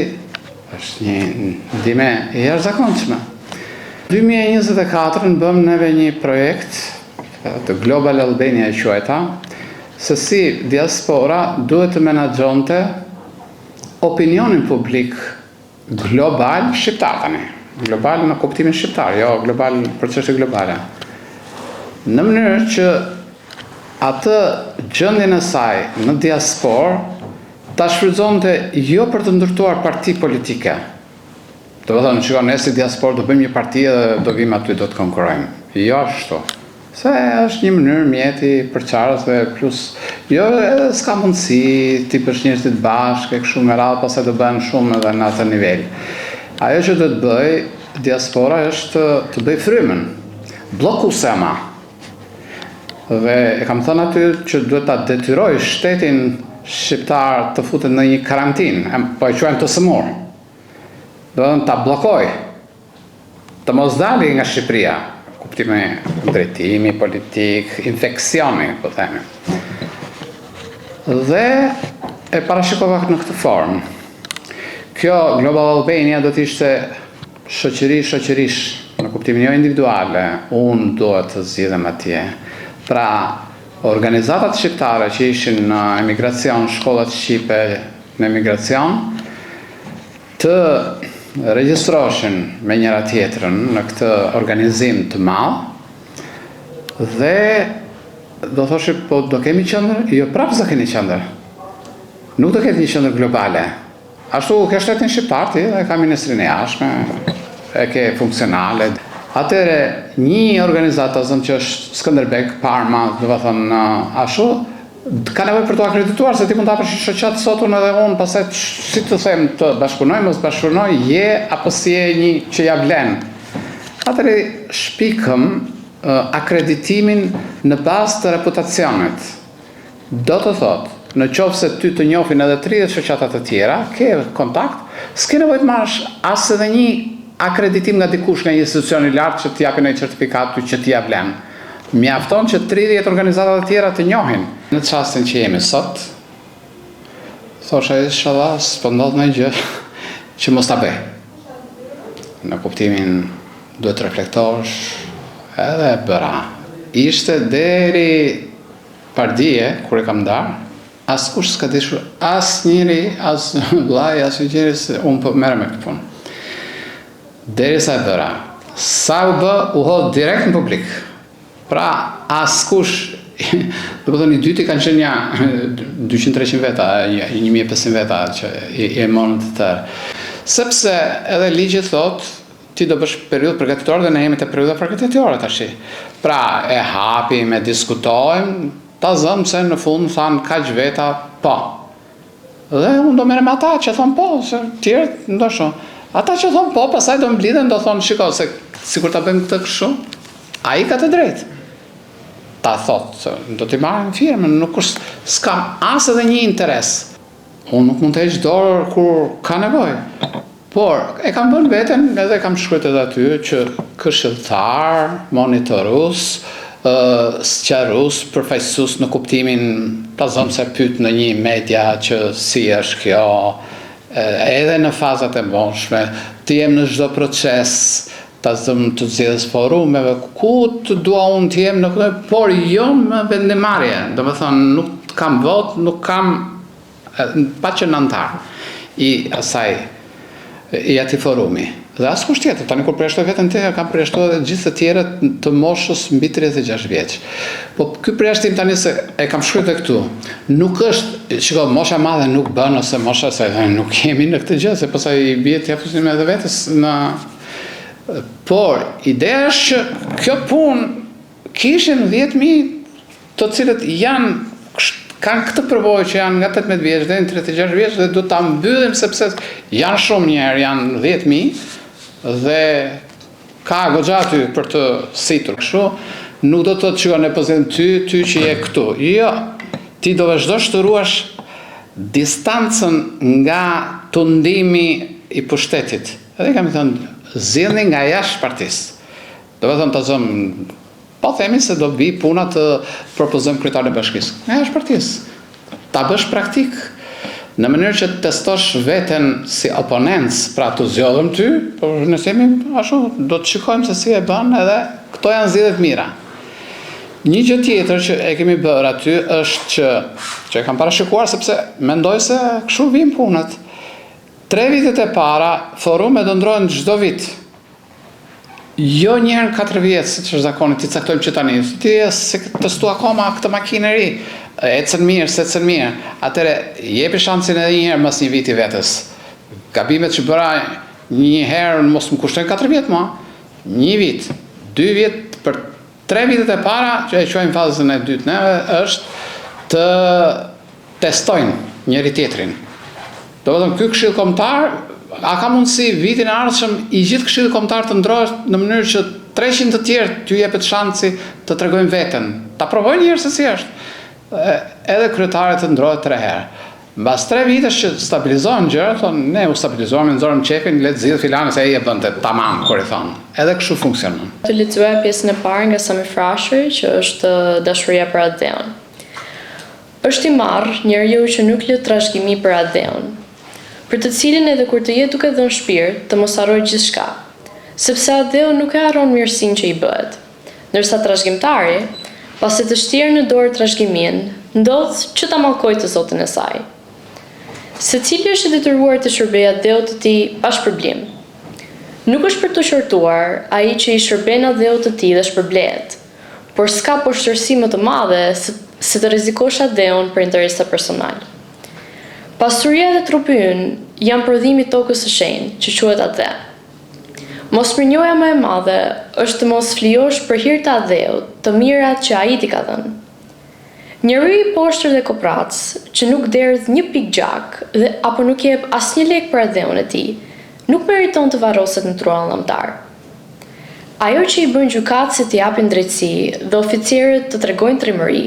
është një ndime e jashtëzakonshme. 2024 bëm neve një projekt të Global Albania e quajta, se si diaspora duhet të menaxhonte opinionin publik global shqiptar tani. Global në kuptimin shqiptar, jo global për çështje globale. Në mënyrë që atë gjendjen e saj në diasporë ta shfrytëzonte jo për të ndërtuar parti politike. Do të thonë, shikoj, ne si diasporë do bëjmë një parti dhe do vim aty do të konkurrojmë. Jo ashtu. Se është një mënyrë mjeti për qarës dhe plus, jo edhe s'ka mundësi ti pësh njerëzit bashkë, kështu me radhë, pastaj do bëhen shumë edhe në atë nivel. Ajo që do të bëj diaspora është të bëj frymën, bllokuese ama. Dhe e kam thënë aty që duhet ta detyroj shtetin shqiptar të futet në një karantinë, po e quajmë të sëmur. Do të ta bllokoj, të mos dali nga Shqipëria. Kuptimi drejtimi politik, infeksioni, po themi. Dhe e parashikova në këtë formë. Kjo Global Albania do të ishte shoqërish, në kuptimin jo individuale, unë duhet të zgjidhem atje. Pra, organizatat shqiptare që ishin në emigracion, shkollat shqipe në emigracion, të regjistroheshin me njëra tjetrën në këtë organizim të madh dhe do thoshim po do kemi qendër, jo prapë do kemi qendër. Nuk do ketë një qendër globale. Ashtu ke shtetin shqiptar ti dhe ka ministrinë e jashtme, e ke funksionale. Atëre një organizatë që është Skënderbeg, Parma, do të thonë ashtu, ka nevojë për të akredituar se ti mund ta hapësh shoqat sotun edhe unë pastaj si të them të bashkëpunoj, mos bashkëpunoj, je apo si je një që ja vlen. Atëre shpikëm akreditimin në bazë të reputacionit. Do të thotë, në qoftë se ty të njohin edhe 30 shoqata të tjera, ke kontakt, s'ke nevojë të marrësh as edhe një akreditim nga dikush nga një institucion i lartë që të japin një certifikat ty që ti ja vlen. Mjafton që 30 organizata të tjera të njohin. Në çastin që jemi sot, thosha inshallah s'po ndodh ndonjë gjë që mos ta bëj. Në kuptimin duhet të reflektosh edhe bëra. Ishte deri pardije kur e kam ndarë, askush s'ka dishur asnjëri, as vllai, as gjëri se unë po merrem me këtë punë. Derisa e bëra. Sa u bë, u hodh direkt në publik. Pra, askush, do të thonë i dyti kanë qenë 200-300 veta, 1500 veta që i morën të tërë. Sepse edhe ligji thot, ti do bësh periudhë përgatitore dhe ne jemi te periudha përgatitore tash. Pra, e hapim, e diskutojmë, ta zëmë se në fund thanë kaq veta, po. Dhe unë do merrem ata që thonë po, se tjerë ndoshta. Ata që thonë po, pastaj do mblidhen, do thonë shiko se sikur ta bëjmë këtë kështu, ai ka të drejtë. Ta thotë se do t'i marrim firmën, nuk është, s'kam as edhe një interes. Unë nuk mund të heq dorë kur ka nevojë. Por e kam bën veten, edhe kam shkruar edhe aty që këshilltar, monitorues, sqarues, përfaqësues në kuptimin, ta zëm se pyet në një media që si është kjo, edhe në fazat e mosshme, të jem në çdo proces, ta zëm të zgjedhës forumeve, ku të dua unë të jem në këtë, por jo në vendimarrje, domethënë nuk kam vot, nuk kam pa që në antar i asaj, i ati forumi. Dhe askush tjetër, tani kur përjashtoj veten te, kam përjashtuar edhe gjithë të tjerët të moshës mbi 36 vjeç. Po ky përjashtim tani se e kam shkruar te këtu, nuk është, shiko, mosha e madhe nuk bën ose mosha se nuk jemi në këtë gjë, se pastaj i bie t'ia fusim edhe vetes në. Por ideja është që kjo punë kishin 10.000 të cilët kanë këtë përvojë që janë nga 18 vjeç deri në 36 vjeç dhe do ta mbyllim sepse janë shumë njerë, janë 10.000 dhe ka goxha aty për të situr kështu, nuk do të thotë që ne pozim ty që je këtu. Jo, ti do vazhdosh të ruash distancën nga tundimi i pushtetit. Edhe kam thënë, zgjidhni nga jashtë partisë. Do të thonë të zëm, po themi se do vi puna të propozojmë kryetar e bashkisë. Nga jashtë partisë. Ta bësh praktik në mënyrë që të testosh veten si oponent, pra të zgjodhëm ty, por nëse jemi ashtu, do të shikojmë se si e bën edhe këto janë zgjedhjet mira. Një gjë tjetër që e kemi bërë aty është që e kam parashikuar sepse mendoj se kështu vijnë punët. 3 vitet e para, forumet do ndrohen çdo vit. Jo një herë në 4 vjet, siç është zakoni, ti caktojmë që tani. Ti se testu akoma këtë makineri, ecën mirë, s'ecën mirë. Atëre jepi shansin edhe një herë mas një viti vetes. Gabimet që bëra një herë mos më kushtojnë 4 vjet më, 1 vit, 2 vjet, për 3 vitet e para, që e quajmë fazën e dytë neve, është të testojnë njëri tjetrin. Do të thonë ky këshill kombëtar, a ka mundësi vitin e ardhshëm i gjithë këshilli kombëtar të ndrohet në mënyrë që 300 të tjerë t'ju jepet shansi të tregojnë veten. Ta provojnë një herë se si është. Edhe kryetarit të ndrohet 3 herë. Mbas 3 vitesh që stabilizohen gjërat, thonë ne u stabilizuam, nxorëm çefin, le të zgjidh filani se ai e bënte tamam, kur i thon. Edhe kështu funksionon. Të lexuar pjesën e parë nga Sami Frashëri, që është dashuria për Adeon. Është i marrë njeriu që nuk lë trashëgimi për Adeon, për të cilin edhe kur të jetë duke dhënë shpirt, të mos harrojë gjithçka, sepse Adeo nuk e harron mirësinë që i bëhet. Ndërsa trashëgimtari, pasi të shtirë në dorë trashëgimin, ndodh që ta mallkojë të zotin e saj. Secili është i detyruar të shërbejë Adeut të tij pa shpërblim. Nuk është për të qortuar ai që i shërben Adeut të tij dhe shpërblehet, por s'ka poshtërsi më të madhe se të rrezikosh Adeun për interesa personal. Pasuria dhe trupi ynë janë prodhimi i tokës së shenjtë, që quhet Ade. Mosmirnjohja më e madhe është të mos flijosh për hir të Adeut, të mirat që ai t'i ka dhënë. Njeriu i poshtër dhe koprac, që nuk derdh një pikë gjak dhe apo nuk jep asnjë lek për Adeun e tij, nuk meriton të varroset në truan llamtar. Ajo që i bën gjykatësit të japin drejtësi dhe oficierët të tregojnë trimëri,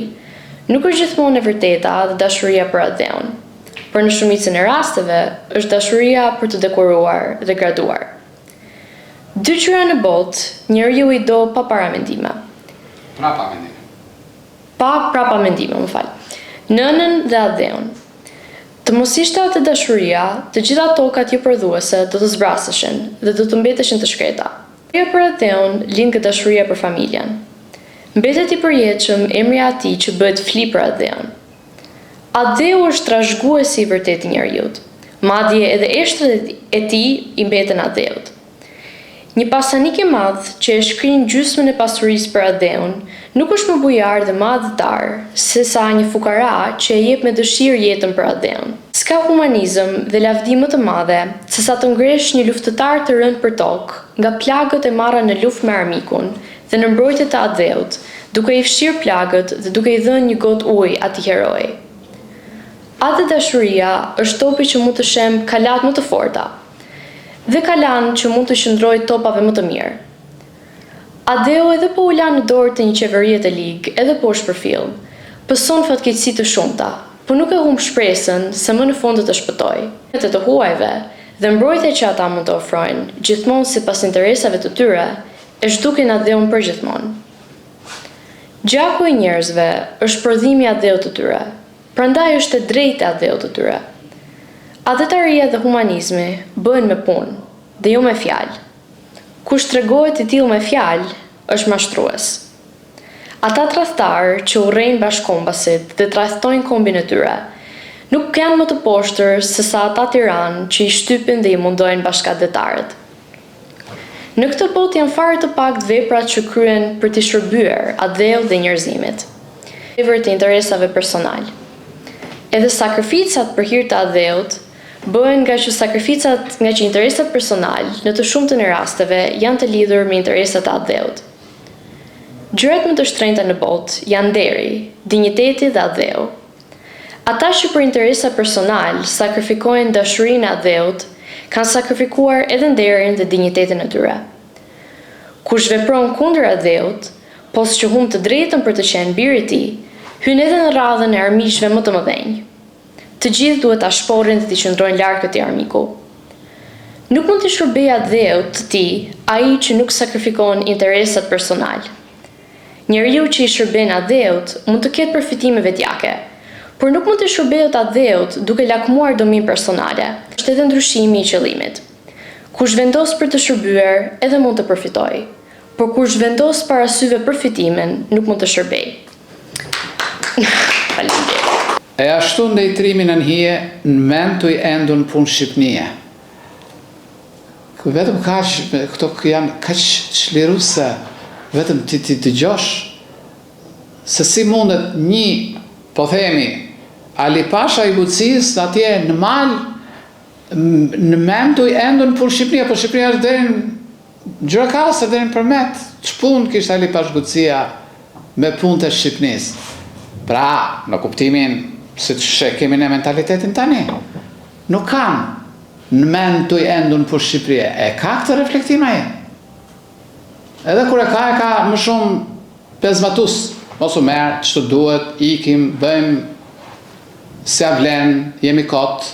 nuk është gjithmonë e vërteta dhe dashuria për Adeun. Por në shumicën e rasteve është dashuria për të dekoruar dhe graduar. 2 gjëra në botë, njeriu i do pa paramendime. Pa prapamendime, më fal. Nënën dhe Adeun. Të mos ishte atë dashuria, të gjitha tokat jo prodhuese do të zbraseshin dhe do të mbeteshin të shkreta. Dashuria për Adeun lind nga dashuria për familjen. Mbetet i përjetshëm emri i atij që bëhet fli për Adeun. Adeu është trashëguesi i vërtetë i njeriut. Madje edhe eshtrat e tij i mbeten Adeut. Një pasanik i madh që e shkrin gjysmën e pasurisë për Adheun, nuk është më bujar dhe më adhëtar, se sa një fukara që e jep me dëshirë jetën për Adheun. S'ka humanizëm dhe lavdi më të madhe, se sa të ngresh një luftëtar të rënd për tokë, nga plagët e marra në luftë me armikun dhe në mbrojtje të Adheut, duke i fshirë plagët dhe duke i dhënë një gotë ujë atij heroi. Atë dashuria është topi që mund të shem kalat më të forta, dhe kalan që mund të qëndrojë topave më të mirë. Adheu edhe po u la në dorë të një qeverie të ligë, edhe po shpërfill, pëson fatkeqësi të shumta, por nuk e humb shpresën se më në fund të shpëtoj. Të huajve dhe mbrojtja që ata mund të ofrojnë, gjithmonë sipas interesave të tyre, e zhdukin Adheun përgjithmonë. Gjaku i njerëzve është prodhimi i Adheut të tyre, prandaj është e drejtë e Adheut të tyre. Adhetaria dhe humanizmi bëhen me punë, dhe jo me fjalë. Kush tregohet i tillë me fjalë, është mashtrues. Ata tradhtarë që urrejnë bashkombasit dhe tradhtojnë kombin e tyre, nuk kanë më të poshtër se sa ata tiranë që i shtypin dhe i mundojnë bashkëdhetarët. Në këtë botë janë fare të pakët veprat që kryen për t'i shërbyer Adheut dhe njerëzimit, nëpërmjet të interesave personal. Edhe sakrificat për hir të Adheut bëhen nga që sakrificat nga që interesat personal në të shumtën e rasteve janë të lidhur me interesat e Adheut. Gjërat më të shtrenjta në botë janë deri, dinjiteti dhe Adheu. Ata që për interesa personal sakrifikojnë dashurinë e Adheut, kanë sakrifikuar edhe nderin dhe dinjitetin e tyre. Kush vepron kundër Adheut, pos që humb të drejtën për të qenë biri i tij, hyn edhe në radhën e armiqve më të mëdhenj. Të gjithë duhet ta shporin dhe t'i qëndrojnë larg këtij armiku. Nuk mund t'i shërbejë Adheut të tij ai që nuk sakrifikon interesat personal. Njeriu që i shërben Adheut mund të ketë përfitime vetjake, por nuk mund të shërbehet Adheut duke lakmuar domin personale. Është edhe ndryshimi i qëllimit. Kush vendos për të shërbyer, edhe mund të përfitojë, por kush vendos para syve përfitimin, nuk mund të shërbejë. Faleminderit. E ashtu ndëjtrimin në hije në mend të i endun punë Shqipnie. Vetëm këto janë kaq çliruese, vetëm ti dëgjosh se si mundet një, po themi, Ali Pasha i Bucis atje në mal në mend të i endun punë Shqipnie, po Shqipnia është deri në Gjirokastër, deri në Përmet. Ç'punë kishte Ali Pash Bucia me punët e Shqipnisë? Pra, në kuptimin se që kemi në mentalitetin tani, nuk kanë në mend të i endun për Shqipërie. E ka këtë reflektim ai. Edhe kur e ka më shumë pezmatus. Mos u merë, që të duhet, ikim, bëjmë, se avlen, jemi kot.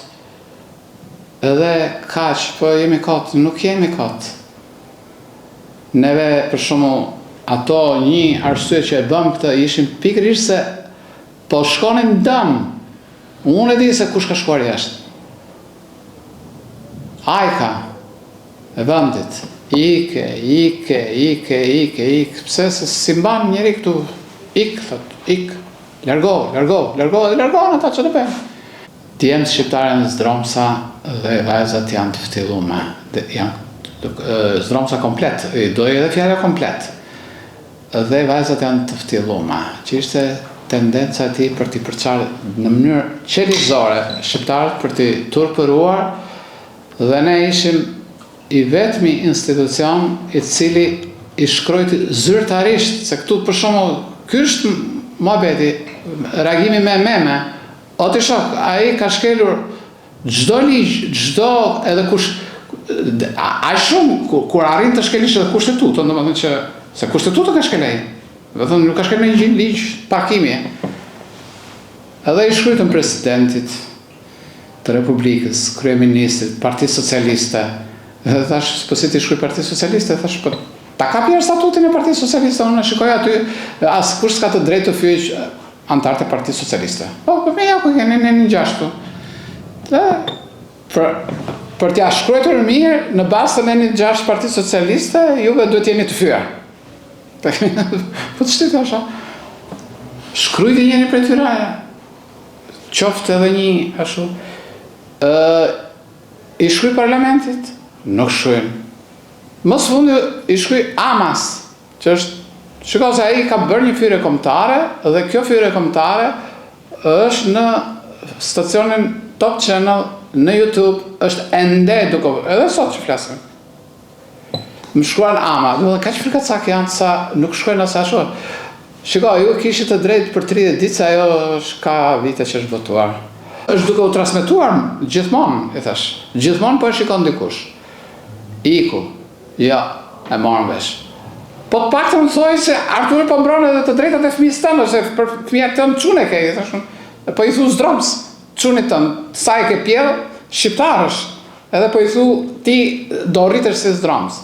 Edhe kaq, po jemi kot, nuk jemi kot. Neve, për shumë, ato një arsye që e bëm këtë, ishim pikërisht se po shkonin dëm. Unë e di se kush ka shkuar jashtë. Ajka e vendit. Ike. Pse se si mban njëri këtu. Ik. Largohen ata që të bëjmë. Djemët shqiptare në Zdromsa dhe vajzat janë të ftyllume. Zdromsa komplet. Dojë edhe fjala komplet. Dhe vajzat janë të ftyllume. Që ishte tendenca e tij për t'i përçarë në mënyrë qelizore shqiptarët, për t'i turpëruar, dhe ne ishim i vetmi institucion i cili i shkrojti zyrtarisht, se këtu për shembull, ky është mohabeti, reagimi me meme, o ti shok, ai ka shkelur çdo ligj, çdo edhe kush ai shumë kur arrin të shkelësh edhe kushtetutën, domethënë që se kushtetuta ka shkelur. Vetëm nuk ka shkelur një ligj parkimi. Edhe i shkruajtën presidentit të Republikës, kryeministrit, Partisë Socialiste. Dhe thash, po si ti shkruaj Partisë Socialiste, thash, po ta kapi statutin e Partisë Socialiste, unë shikoj aty, as kush s'ka të drejtë të fyej antarët e Partisë Socialiste. Po me ja ku keni në gjashtu. Dhe për t'ja shkruar mirë në bazë të një gjashtë Partisë Socialiste, juve duhet jeni të fyer. Po të shtit asha. Shkrujti njëri për tyra, qoftë edhe një ashtu. I shkruaj parlamentit, nuk shkruajnë. Mos fundi i shkruaj Amas, që është, shiko se ai ka bërë një fytyrë kombëtare dhe kjo fytyrë kombëtare është në stacionin Top Channel në YouTube, është ende duke, edhe sot që flasim. Më shkruan Ama, dhe kaq frikacak janë sa nuk shkruajnë as ashtu. Shiko, ju kishit të drejtë për 30 ditë se ajo është ka vite që është votuar. Është duke u transmetuar gjithmonë, i thash. Gjithmonë po e shikon dikush. Iku. Ja, e marrën vesh. Po të paktën më thoi se Arturi po mbron edhe të drejtat e fëmijës tënde, se për fëmijat tënë çune ke, i thash. Po i thu zdroms, çunit tënd, sa e ke pjedhë, shqiptar është. Edhe po i thu ti do rritesh si zdroms.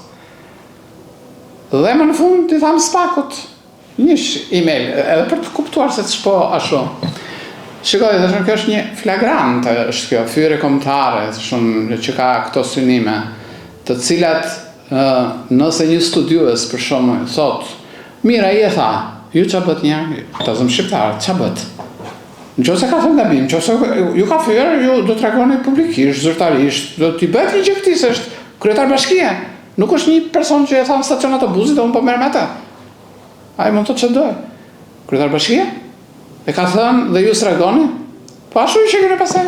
Dhe më në fund t'i tham spakut një email, edhe për të kuptuar se ç'po ashtu. Shikoj, dhe kjo është një flagrant, është kjo fytyrë kombëtare, që ka këto synime, të cilat nëse një studiues për shembull thot, mirë ai e tha, ju ç'a bët një, ta zëm shqiptar, ç'a bët? Nëse ka thënë gabim, nëse ju ka thyer, ju do t'tregoni publikisht, zyrtarisht, do t'i bëhet një gjë këtij se është kryetar bashkie. Nuk është një person që e tha në stacion autobusit dhe unë po merr me atë. Ai mund të thotë ç'do. Kryetar bashkie? E ka thënë dhe ju s'reagoni? Po ashtu që keni pasaj.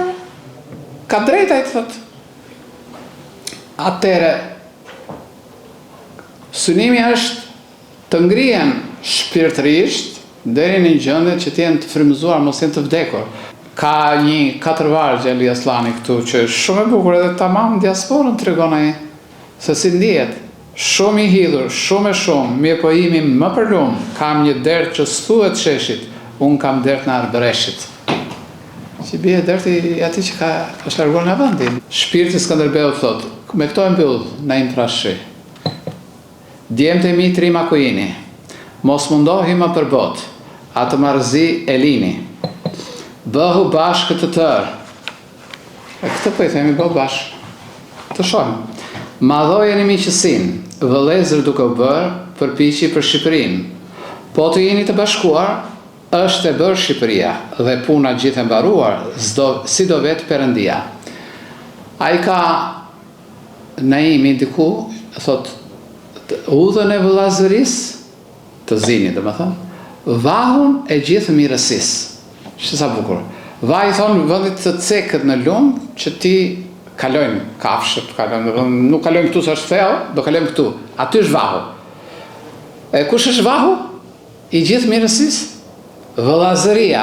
Ka drejt ai të thotë. Atëre, synimi është të ngrihen shpirtërisht deri në një gjendje që të jenë të frymëzuar, mos jenë të vdekur. Ka një 4 vargje Eli Aslani këtu që është shumë e bukur edhe tamam diasporën tregon ai se si ndihet. Shumë i hidhur, shumë e shumë, mirë po imi më përlum, kam një dert që s'thuhet sheshit, unë kam dert në Arbreshit. Si bie derti ati që ka larguar nga vendi. Shpirti Skënderbeu thot, me këto e mbyll Naim Trashi. Djemtë e mi Trima Kujini, mos mundohi më për bot, atë marzi Elini. Bëhu bashkë të tërë. E këtë po i themi bëhu bashkë. Të shohim. Madhojeni miqësin, vëllezër duke u bërë përpiqje për Shqipërinë. Po të jeni të bashkuar, është e bërë Shqipëria dhe puna gjithë e mbaruar, si do vetë Perëndia. Ai ka Naimi diku, thot, udhën e vëllazërisë të Zinit, domethënë, vahun e gjithë mirësisë. Që sa bukur. Vaj thonë vendit të cekët në lumë që ti kalojnë kafshët, nuk kalojnë këtu se është thellë, do kalojnë këtu. Aty është vahu. E kush është vahu? I gjithë mirësisë? Vëllazëria.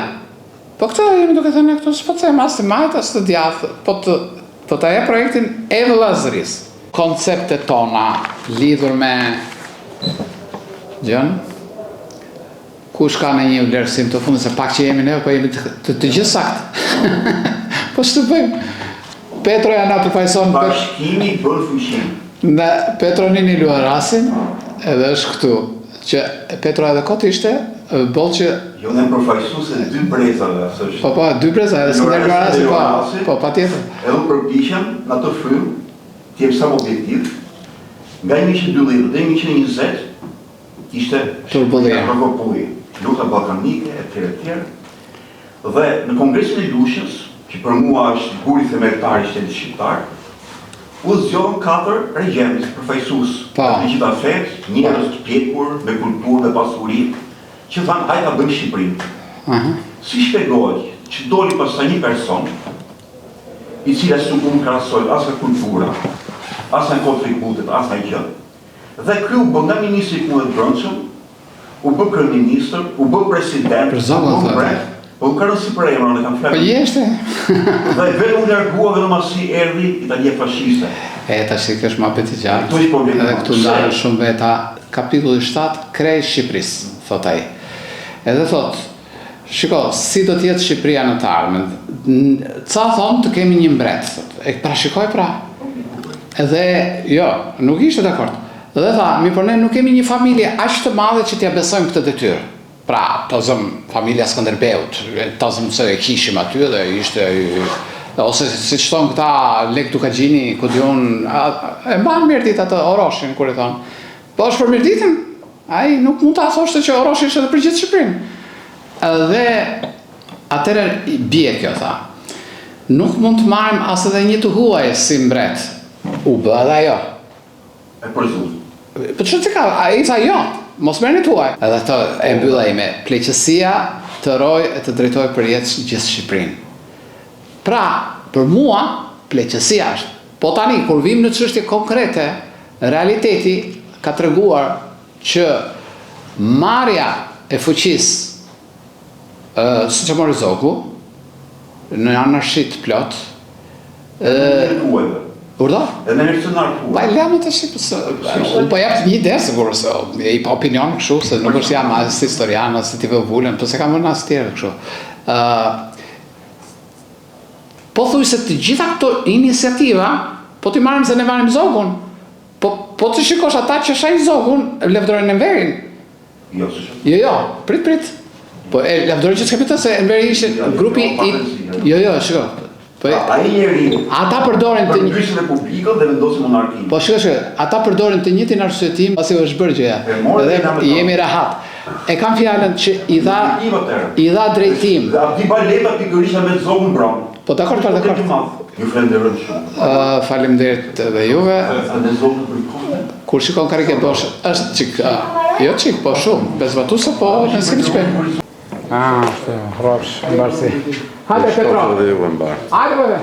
Po këtë jemi duke thënë këtu, s'po të them as të majtë, as të djathtë, po të e projektin e vëllazërisë. Konceptet tona lidhur me gjën, kush ka në një vlerësim të fundit se pak që jemi ne, po jemi të gjithë saktë. Po ç'të bëjmë? Petro ja na përfaqëson bashkimi bën fuqin. Në Petro Nini Luarasin, edhe është këtu, që Petro edhe kot ishte, boll që jo ne përfaqësuese 2 brezave, është. Po, 2 breza, edhe Skënder Luarasi, po, patjetër. Edhe u përpiqem në atë frymë të jem sa objektiv. Nga 112 deri 120 ishte turbullim. Luta ballkanike etj. Dhe në Kongresin e Lushës, që për mua është guri themeltar i shtetit shqiptar, u zgjon 4 regjentë përfaqësues të gjitha fetë, njerëz të pjekur, me kulturë, me pasuri, që thanë hajde ta bëjmë Shqipërinë. Si shpjegohet që doli pastaj një person i cili nuk mund krahasoj as nga kultura, as nga kontributet, as nga gjë. Dhe ky u bë nga ministri i punëve të brendshëm, u bë kryeministër, u bë president, po ka rësi për emra, në kam fletë. Po jeshte. Dhe vetëm u largua vetëm asi erdhi Italia fashiste. Tash kjo është më apeti gjatë. Edhe këtu ndalen shumë veta. Kapitulli 7, Krej Shqipërisë, thot ai. Edhe thot, shiko, si do t'jetë Shqipëria në të ardhmen? Ca thonë të kemi një mbret, thot. E pra shikoj pra. Edhe, jo, nuk ishte dakord. Dhe tha, mi por ne nuk kemi një familje aq të madhe që t'ja besojmë këtë detyrë. Pra, të zëm familja Skënderbeut, të zëm se e kishim aty dhe ishte, ose si që thonë këta Lek Dukagjini, ku dion, e mbanë mirëdit atë Oroshin, kur e thonë. Po është për mirëditin, ai nuk mund ta thoshte që Oroshi ishte edhe për gjithë Shqipërinë. Edhe atëherë bie kjo tha. Nuk mund të marrim as edhe një të huaj si mbret. U bë edhe ajo. E për zonë. Po çfarë të ka? Ai tha jo, mos merrni tuaj. Edhe ato e mbylla me pleqësia të roj e të drejtoj për jetë gjithë Shqipërinë. Pra, për mua, pleqësia është. Po tani, kur vim në çështje konkrete, realiteti ka treguar që marrja e fuqisë, siç e mori Zogu, në anarshit plot, Urdo? Edhe në reakcionar tuaj. Pa lëmë të shqipës, unë po jap një ide sigur se i pa opinion kështu se nuk është jam as historian as ti vëvullën, po se kam vënë as tjerë kështu. Po thuj se të gjitha këto iniciativa, po ti marrim se ne marrim Zogun. Po të shikosh ata që shajnë Zogun, lëvdorojnë Enverin. Jo, s'është. Jo, prit. Po e lëvdorojnë që s'ka pëtë se Enveri ishte grupi i... Jo, shiko. Ai njeri, ata përdorin të një ndryshën e publikën dhe vendosin monarkinë. Po shiko, ata përdorin të njëjtin arsyetim pasi u është bërë gjëja. Dhe jemi rahat. E kam fjalën që i dha drejtim. Dhe Abdi Baleta pikërisht me Zogun Brown. Po dakor. Ju falenderoj shumë. Faleminderit edhe juve. Edhe Zogun për kur shikon Karike Bosh është çik, jo çik, po shumë, bezvatuese, po në skim çpem. Shtë, ropsh, mbarësi. Hajde, Petro. Hajde,